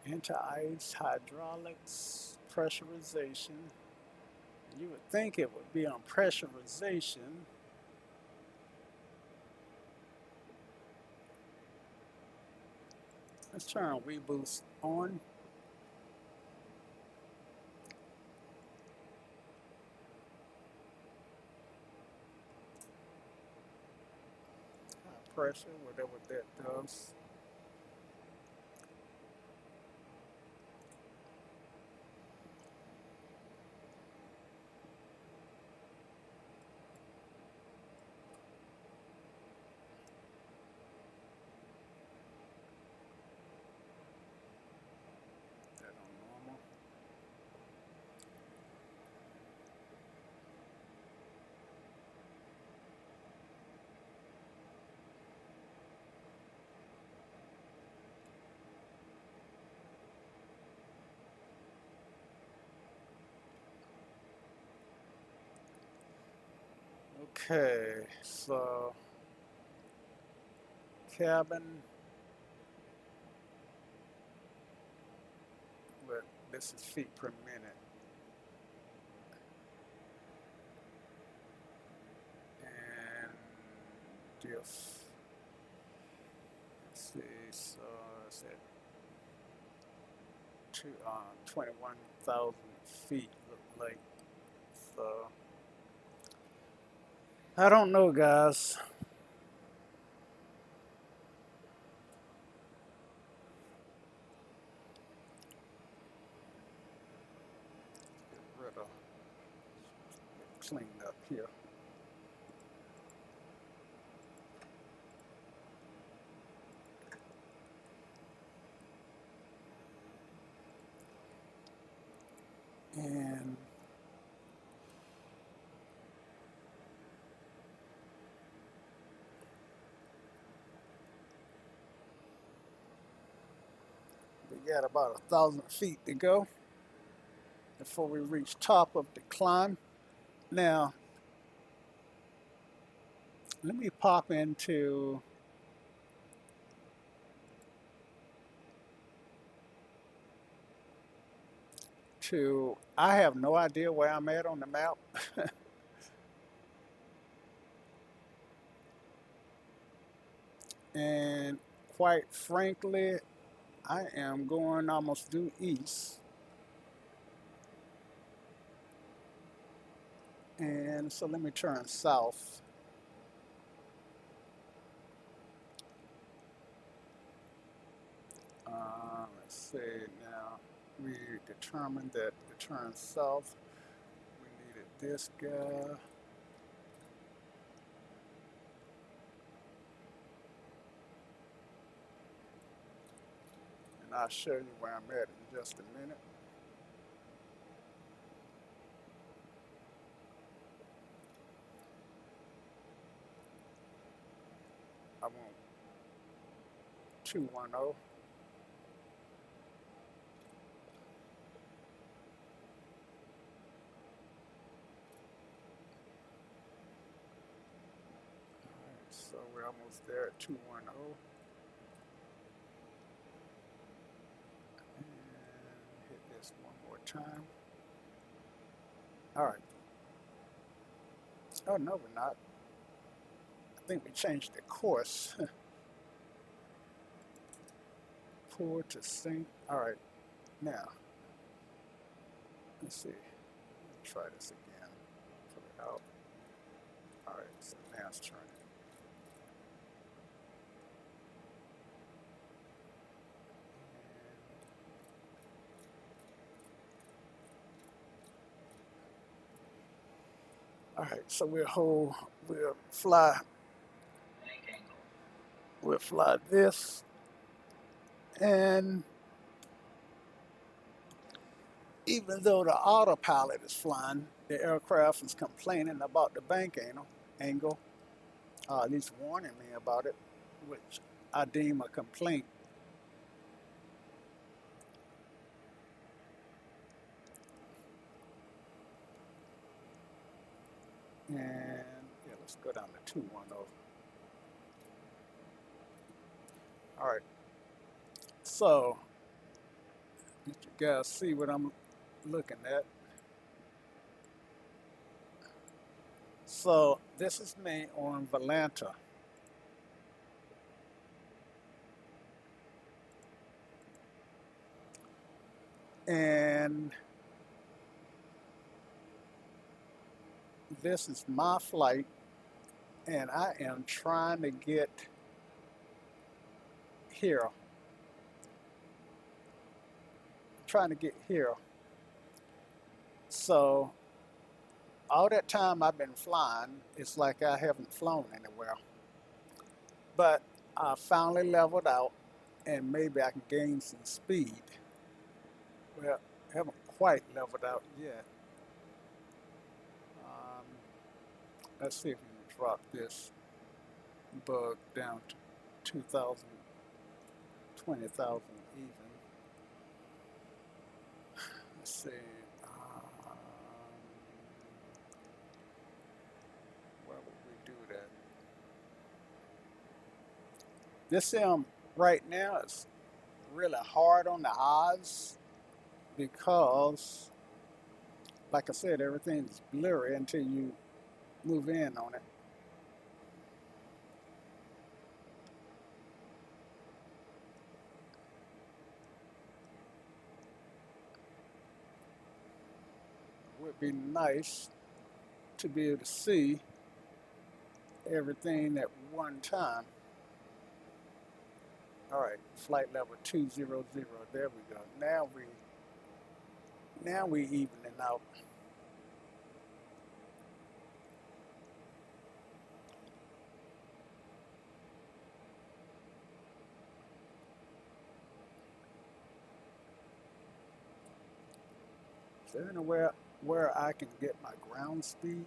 Anti-ice, hydraulics, pressurization. You would think it would be on pressurization. Let's turn reboost on. High pressure, whatever that does. That on normal. Okay, so cabin, but this is feet per minute. And stiff. Let's see, so it's at 21,000 feet, look like. So I don't know, guys. Get rid of, clean up here. And we got about 1,000 feet to go before we reach top of the climb. Now, let me pop into I have no idea where I'm at on the map. And quite frankly, I am going almost due east. And so let me turn south. Let's see, now we determined that to turn south, we needed this guy. And I'll show you where I'm at in just a minute. I want 210. So we're almost there at 210. And hit this one more time. All right. Oh, no, we're not. I think we changed the course. Pour to sink. All right. Now, let's see. Let's try this again. Pull it out. All right. So now it's turning. All right, so we'll fly this, and even though the autopilot is flying, the aircraft is complaining about the bank angle, at least warning me about it, which I deem a complaint. And yeah, let's go down to 210. All right, so did you guys see what I'm looking at? So this is me on Valanta. And this is my flight, and I am trying to get here. So all that time I've been flying, it's like I haven't flown anywhere. But I finally leveled out, and maybe I can gain some speed. Well, I haven't quite leveled out yet. Let's see if we can drop this bug down to 2,000, 20,000 even. Let's see. Where would we do that? This sim right now is really hard on the eyes because, like I said, everything's blurry until you move in on it. would be nice to be able to see everything at one time. All right, flight level 200. There we go. Now we evening out. Is there anywhere where I can get my ground speed?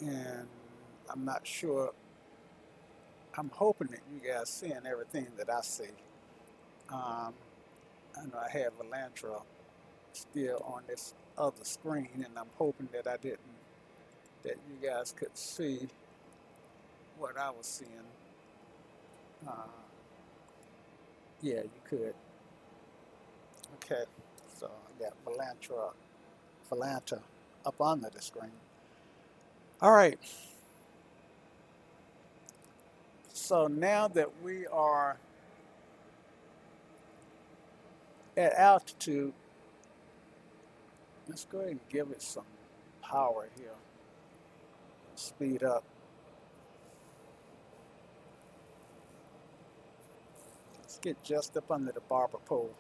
And I'm not sure. I'm hoping that you guys seeing everything that I see. I know I have Elantra still on this other screen, and I'm hoping that that you guys could see what I was seeing. Uh, yeah, you could. Okay, so I got Volanta up under the screen. All right. So now that we are at altitude, let's go ahead and give it some power here. Speed up. Let's get just up under the barber pole.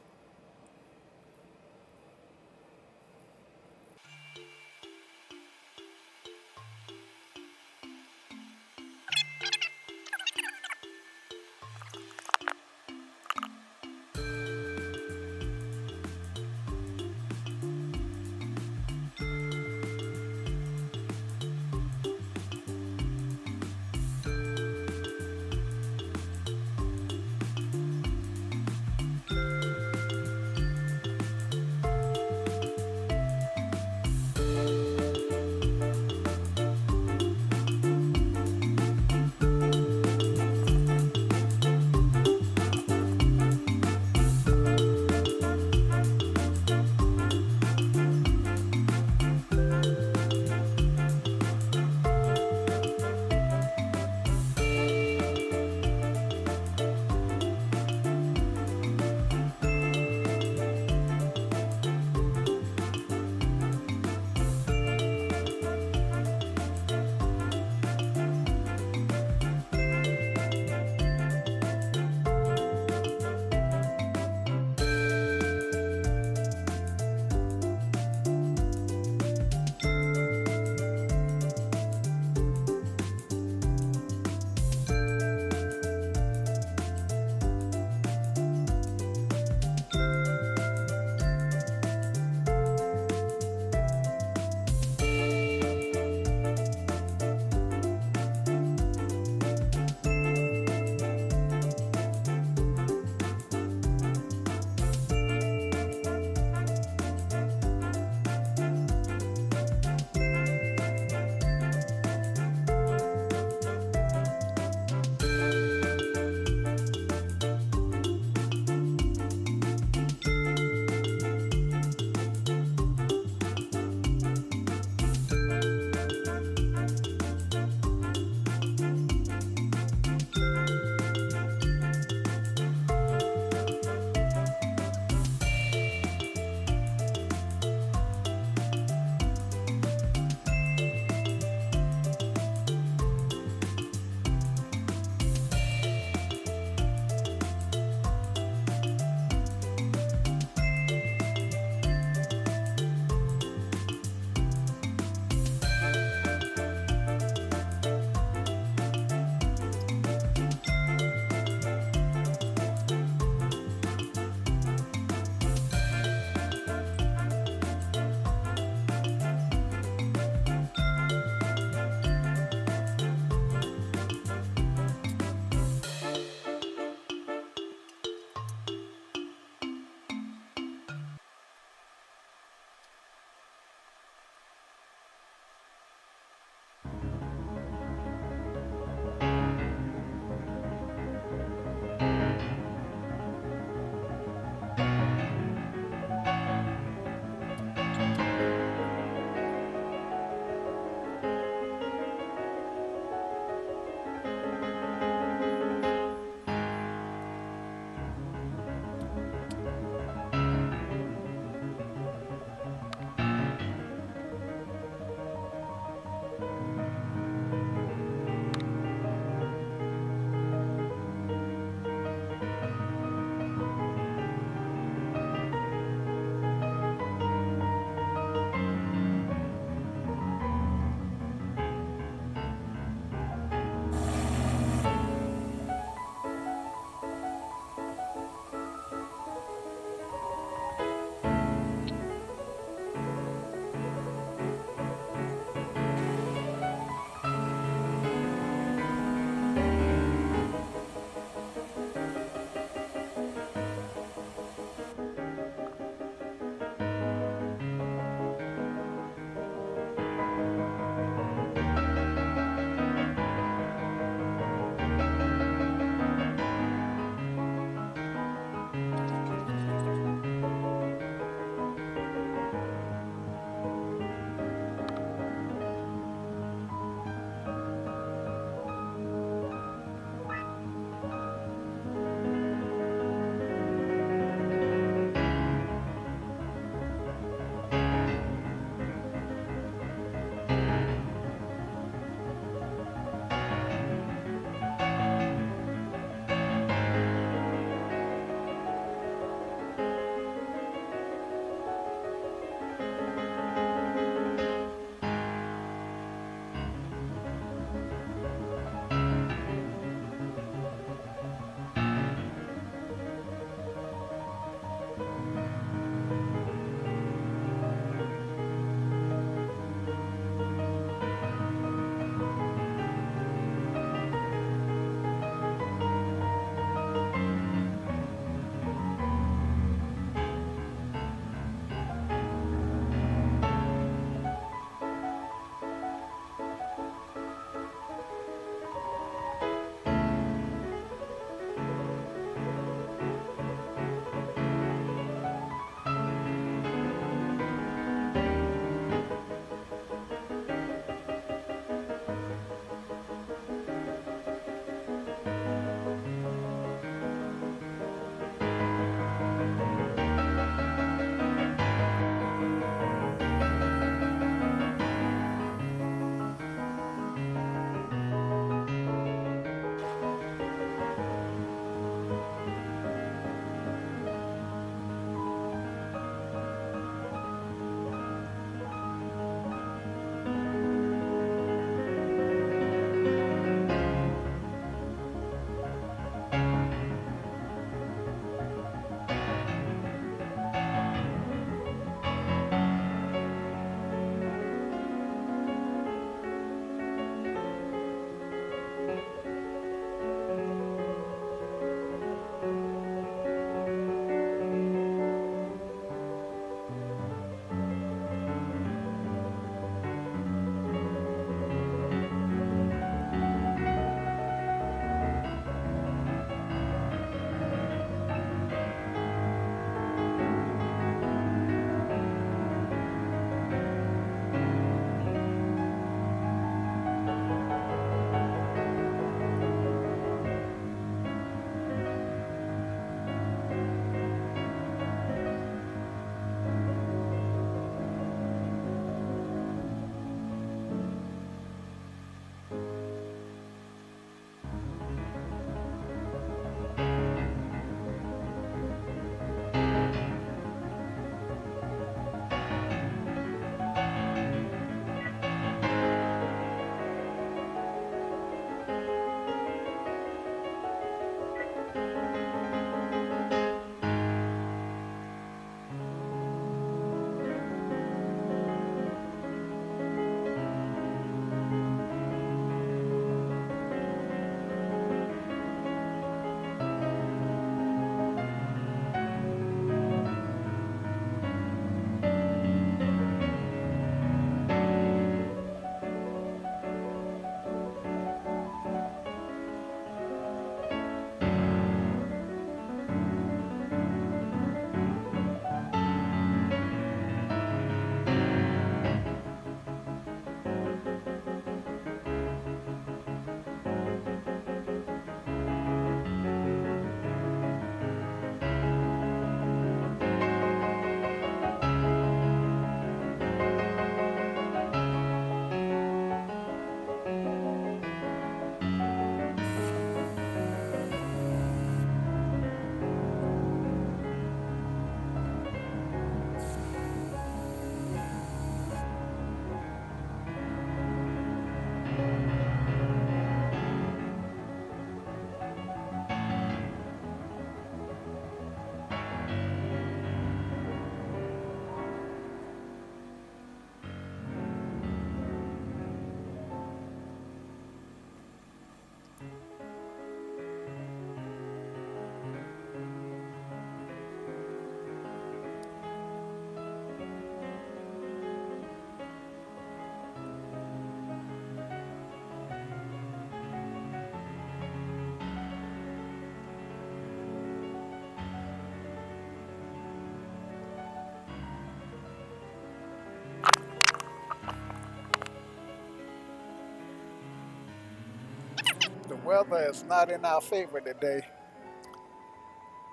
The weather is not in our favor today,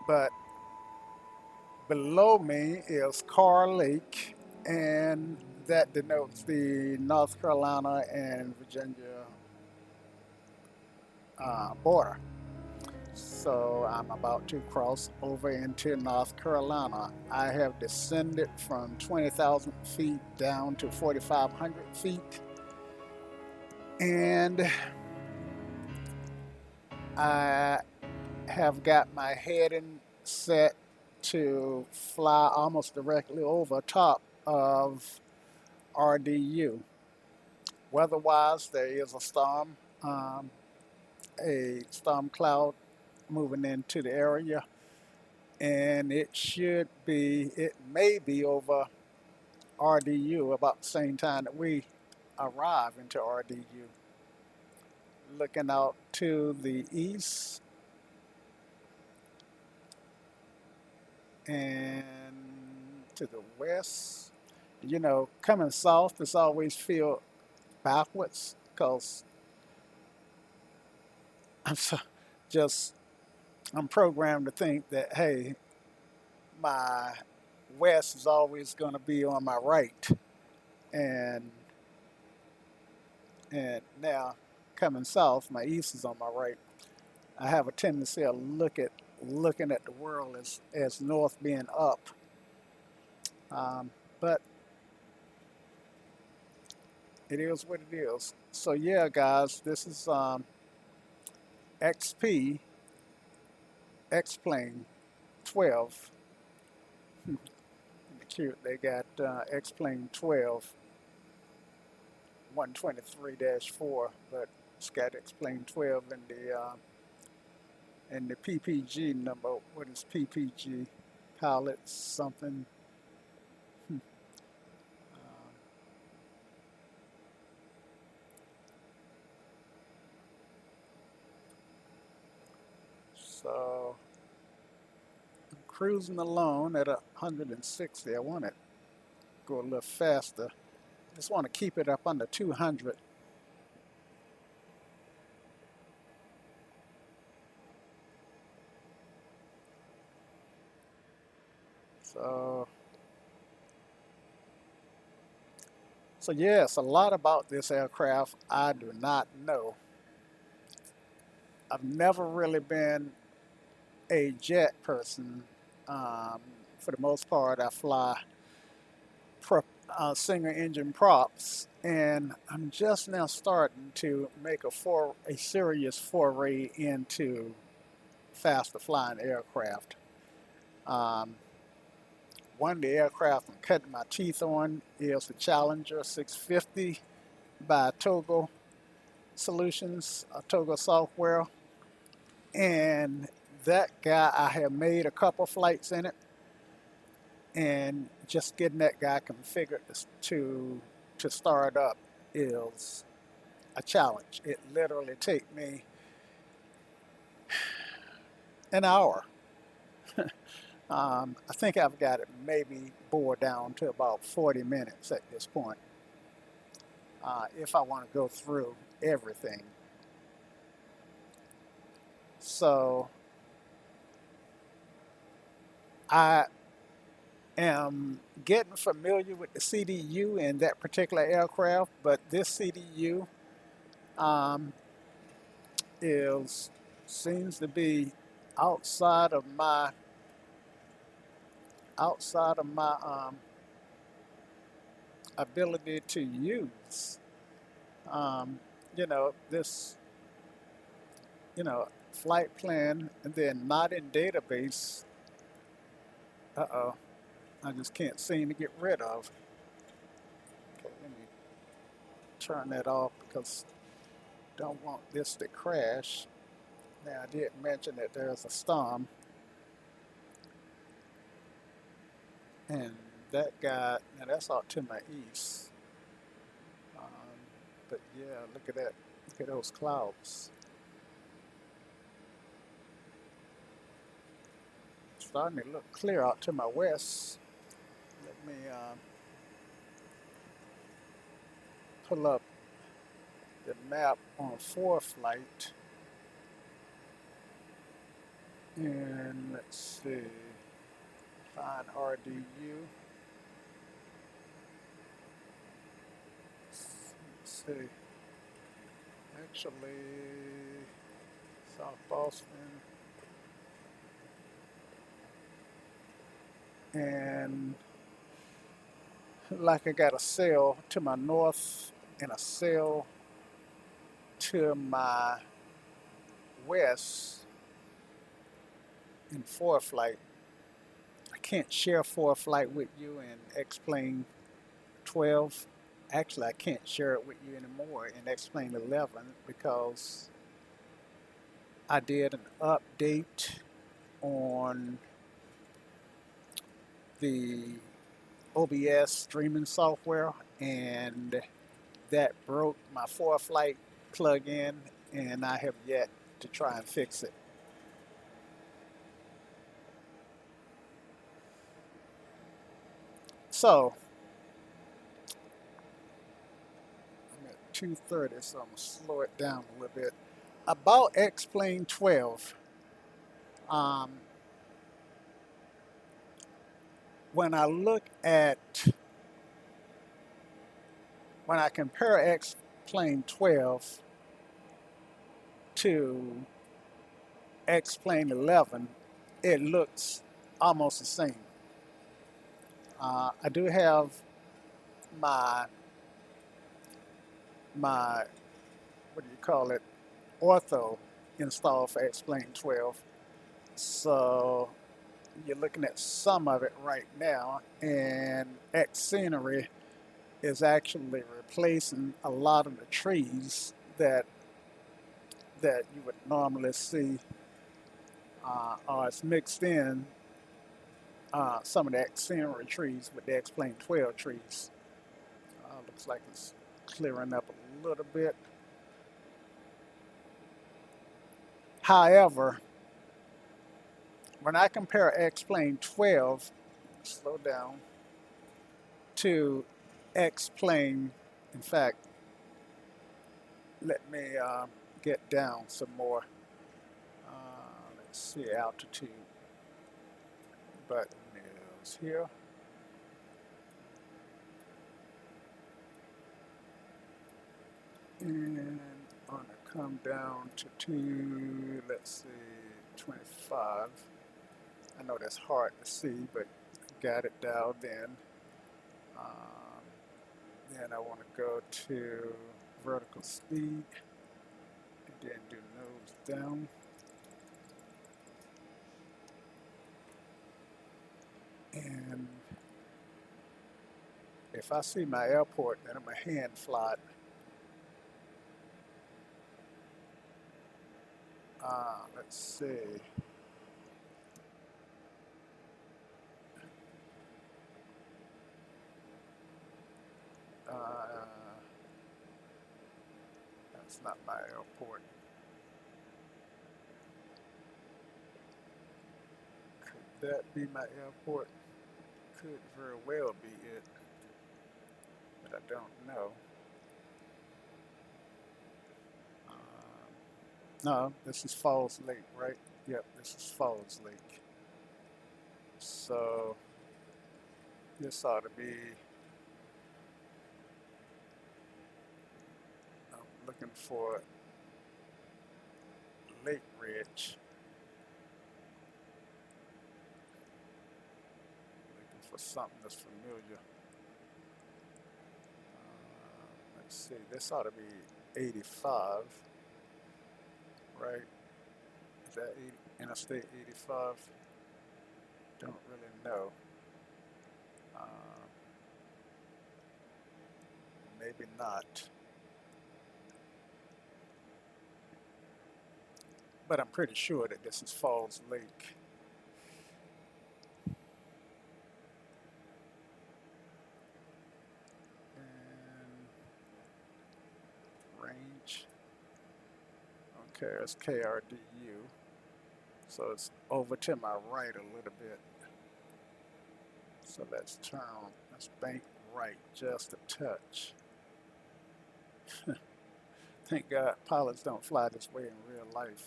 but below me is Carr Lake, and that denotes the North Carolina and Virginia border. So I'm about to cross over into North Carolina. I have descended from 20,000 feet down to 4,500 feet, and I have got my heading set to fly almost directly over top of RDU. Weather-wise, there is a storm cloud moving into the area, and it may be over RDU about the same time that we arrive into RDU. Looking out to the east and to the west, coming south is always feel backwards because I'm so, just I'm programmed to think that hey, my west is always going to be on my right, and now coming south, my east is on my right. I have a tendency of looking at the world as north being up, but it is what it is. So yeah, guys, this is XP X-Plane 12. Cute. They got X-Plane 12 123-4, but it's got X-Plane 12 in the PPG number. What is PPG? Pilots something. So I'm cruising along at 160. I want to go a little faster. Just want to keep it up under 200. So yes, a lot about this aircraft I do not know. I've never really been a jet person. For the most part, I fly single engine props, and I'm just now starting to make a serious foray into faster flying aircraft. Um, One of the aircraft I'm cutting my teeth on is the Challenger 650 by Togo Solutions, Togo Software. And that guy, I have made a couple flights in it, and just getting that guy configured to start up is a challenge. It literally take me an hour. I think I've got it maybe bored down to about 40 minutes at this point, if I want to go through everything. So I am getting familiar with the CDU in that particular aircraft, but this CDU um, seems to be outside of my ability to use. You know, this, flight plan and then not in database. Uh-oh, I just can't seem to get rid of. Okay, let me turn that off because I don't want this to crash. Now, I did mention that there's a storm, and that guy, now that's out to my east. But yeah, look at that. Look at those clouds. Starting to look clear out to my west. Let me pull up the map on ForeFlight. And let's see. Find RDU. Let's see. Actually, South Boston. And like I got a sail to my north and a sail to my west in ForeFlight. I can't share ForeFlight with you in X-Plane 12. Actually, I can't share it with you anymore in X-Plane 11 because I did an update on the OBS streaming software, and that broke my ForeFlight plugin, and I have yet to try and fix it. So I'm at 2:30, so I'm gonna slow it down a little bit. About X-Plane 12, when I compare X-Plane 12 to X-Plane 11, it looks almost the same. I do have my what do you call it, ortho installed for X-Plane 12. So you're looking at some of it right now, and X scenery is actually replacing a lot of the trees that you would normally see, or it's mixed in some of the X scenery trees with the X-Plane 12 trees. Looks like it's clearing up a little bit. However, when I compare X-Plane 12, slow down, to X-Plane, in fact, let me get down some more. Let's see, altitude button is here. And I'm gonna come down to, let's see, 25. I know that's hard to see, but got it dialed in. Then I want to go to vertical speed, and then do nose down. And if I see my airport, then I'm a hand fly it. Let's see. Uh, that's not my airport. Could that be my airport? Could very well be it, but I don't know. No, this is Falls Lake, right? Yep, this is Falls Lake. So this ought to be, I'm looking for Lake Ridge. Looking for something that's familiar. Let's see, this ought to be 85, right? Is that 80, Interstate 85? Don't really know. Maybe not. But I'm pretty sure that this is Falls Lake. And range. Okay, it's KRDU. So it's over to my right a little bit. So let's turn, let's bank right just a touch. Thank God pilots don't fly this way in real life.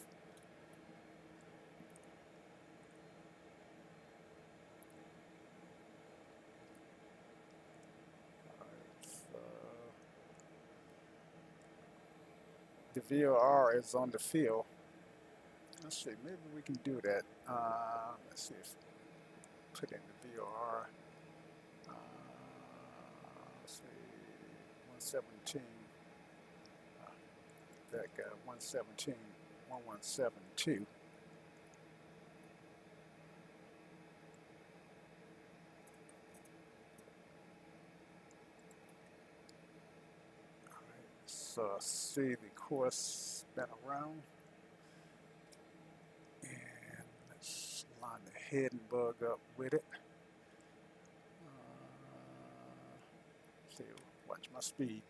So the VOR is on the field. Let's see, maybe we can do that. Let's see if put in the VOR. Let's see, 117. That guy, 117, 1172. So I see the course spin around. And let's line the head and bug up with it. See, watch my speed.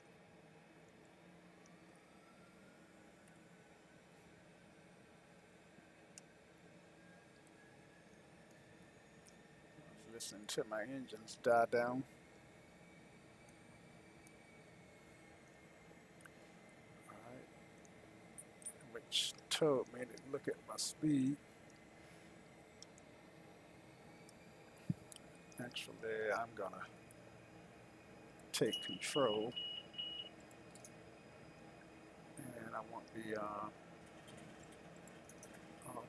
Listen to my engines die down. Alright. Which told me to look at my speed. Actually, I'm gonna take control. And I want the all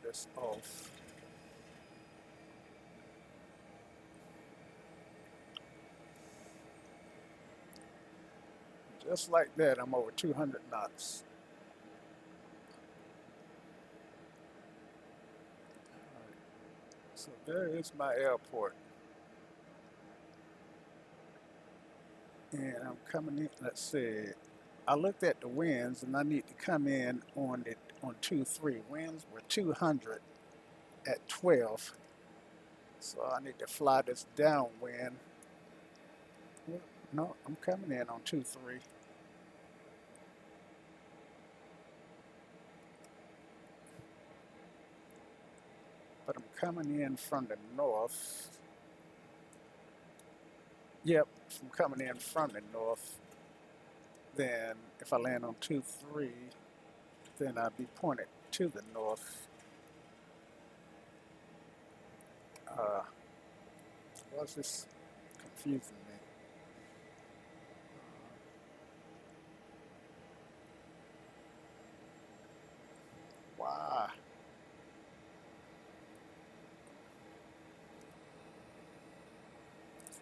this off. Just like that, I'm over 200 knots. Right. So there is my airport. And I'm coming in, let's see. I looked at the winds and I need to come in on it on 2-3. Winds were 200 at 12. So I need to fly this downwind. No, I'm coming in on 2-3. But I'm coming in from the north. Yep, if I'm coming in from the north, then if I land on 2-3, then I'll be pointed to the north. Why is this confusing me? Why?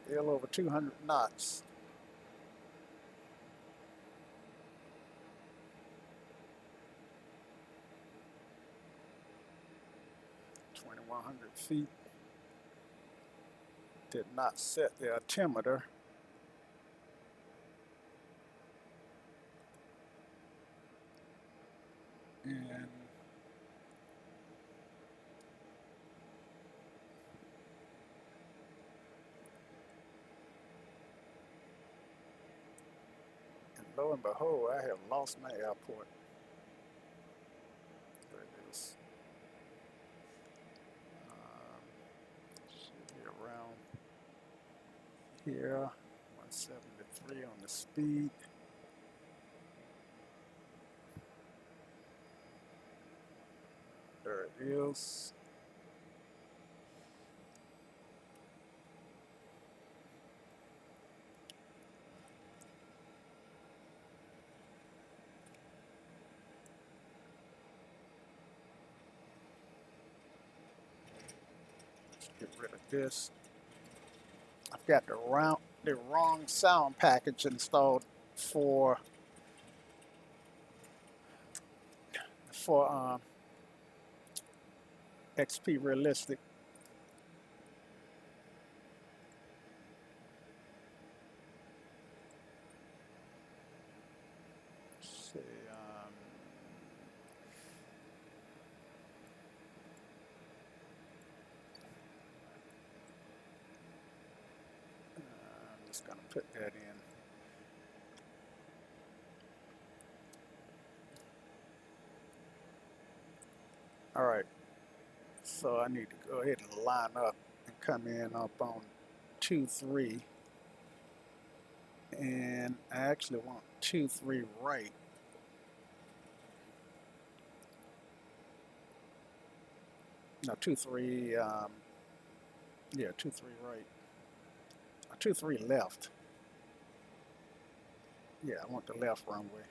Still over 200 knots. (2,100 feet). Did not set the altimeter. And lo and behold, I have lost my airport. There it is. Should be around here. 173 on the speed. There it is. Let's get rid of this. I've got the wrong sound package installed for XP Realistic. Let's see, I'm just gonna put that in. All right, so I need to go ahead and line up and come in up on 2-3, and I actually want 2-3 right. No, 2-3. Yeah, 2-3 right. 2-3 left. Yeah, I want the left runway.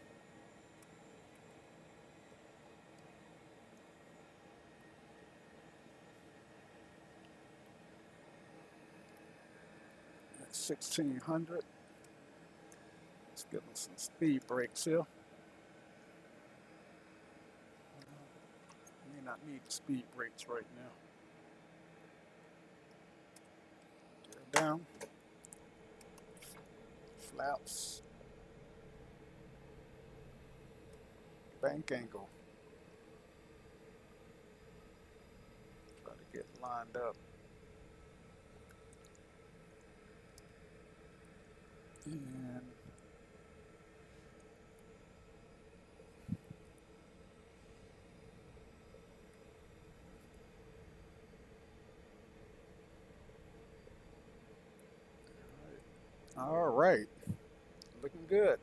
At 1600. Let's give them some speed brakes here. May not need the speed brakes right now. Get down. Flaps. Bank angle. Try to get lined up. And all right, looking good.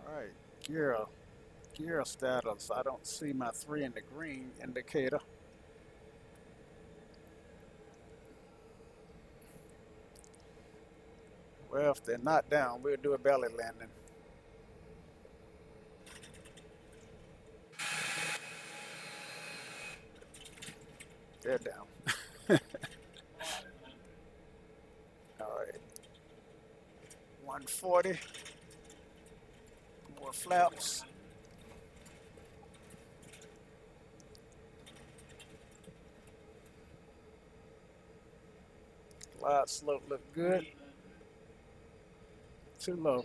All right, gear status. I don't see my 3 in the green indicator. Well, if they're not down, we'll do a belly landing. They're down. All right. 140. More flaps. Glide slope look good. Too low.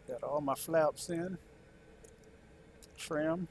Got all my flaps in. Trim.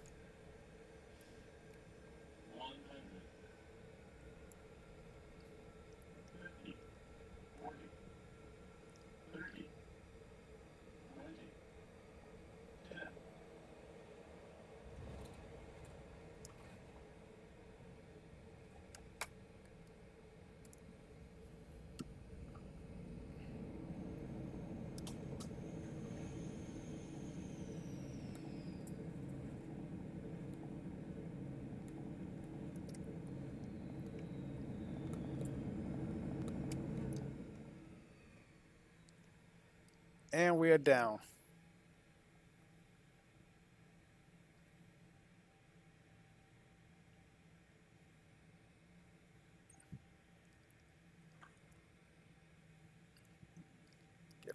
And we are down.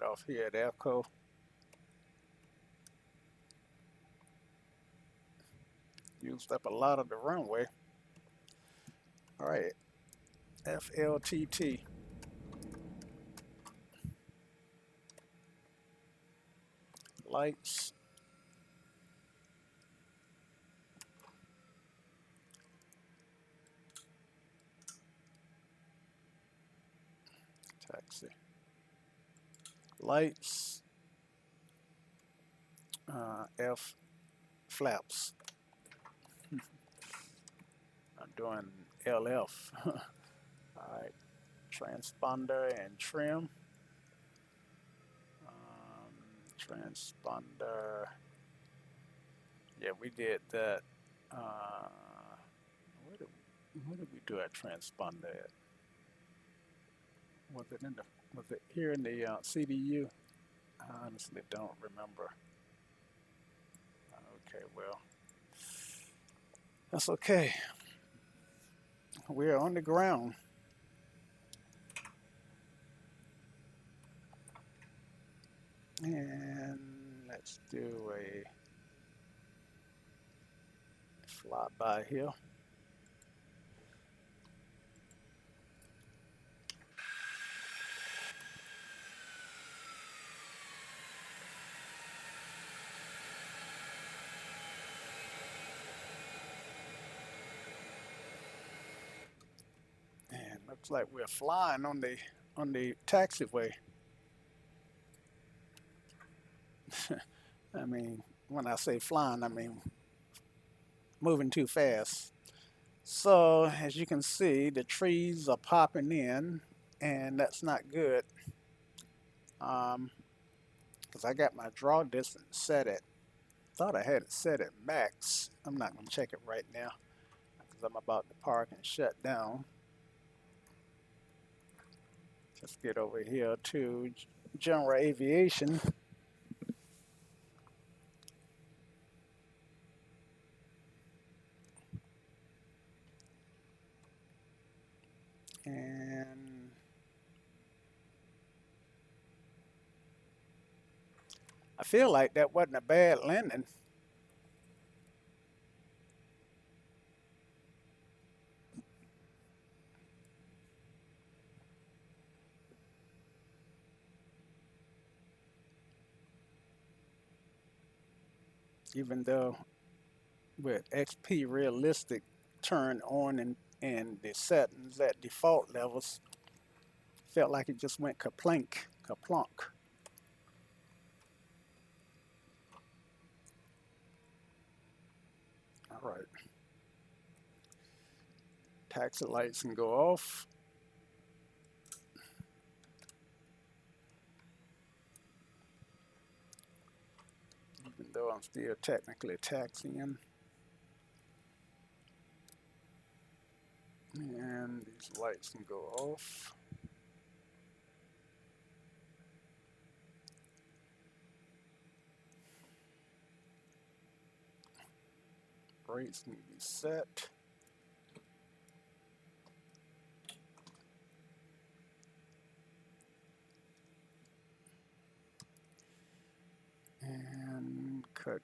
get off here at Echo. Used up a lot of the runway. All right, FLTT. Lights. Taxi. Lights. F flaps. I'm doing LF. All right, transponder and trim. Transponder. Yeah, we did that. Where did we do our transponder at? Was it here in the CDU? I honestly don't remember. Okay, well, that's okay. We're on the ground. And let's do a flyby here. And looks like we're flying on the taxiway. I mean, when I say flying, I mean moving too fast. So as you can see, the trees are popping in, and that's not good. Because I got my draw distance set at, thought I had it set at max. I'm not going to check it right now because I'm about to park and shut down. Let's get over here to general aviation. And I feel like that wasn't a bad landing. Even though with XP realistic turned on and the settings at default levels, felt like it just went kaplunk. All right. Taxi lights can go off. Even though I'm still technically taxiing. And these lights can go off. Brakes can be set. And cut.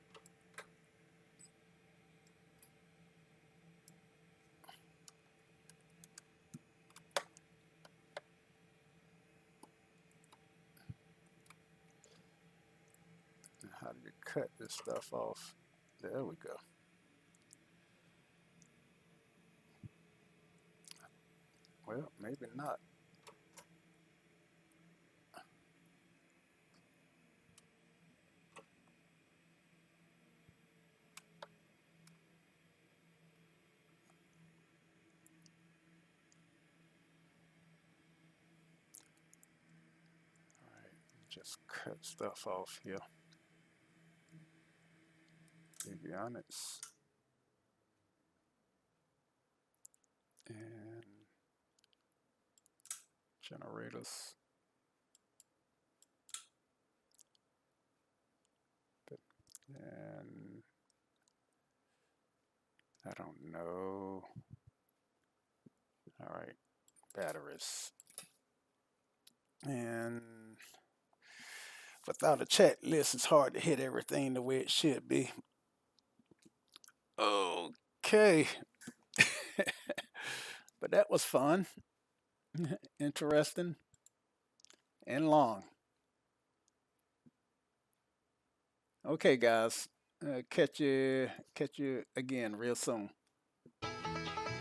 How do you cut this stuff off? There we go. Well, maybe not. All right, just cut stuff off here. Avionics. And generators. And I don't know. All right, batteries. And Without a chat list, it's hard to hit everything the way it should be. Okay. But that was fun, interesting, and long. Okay, guys. Catch you again real soon.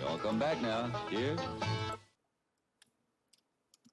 Y'all come back now. Cheers.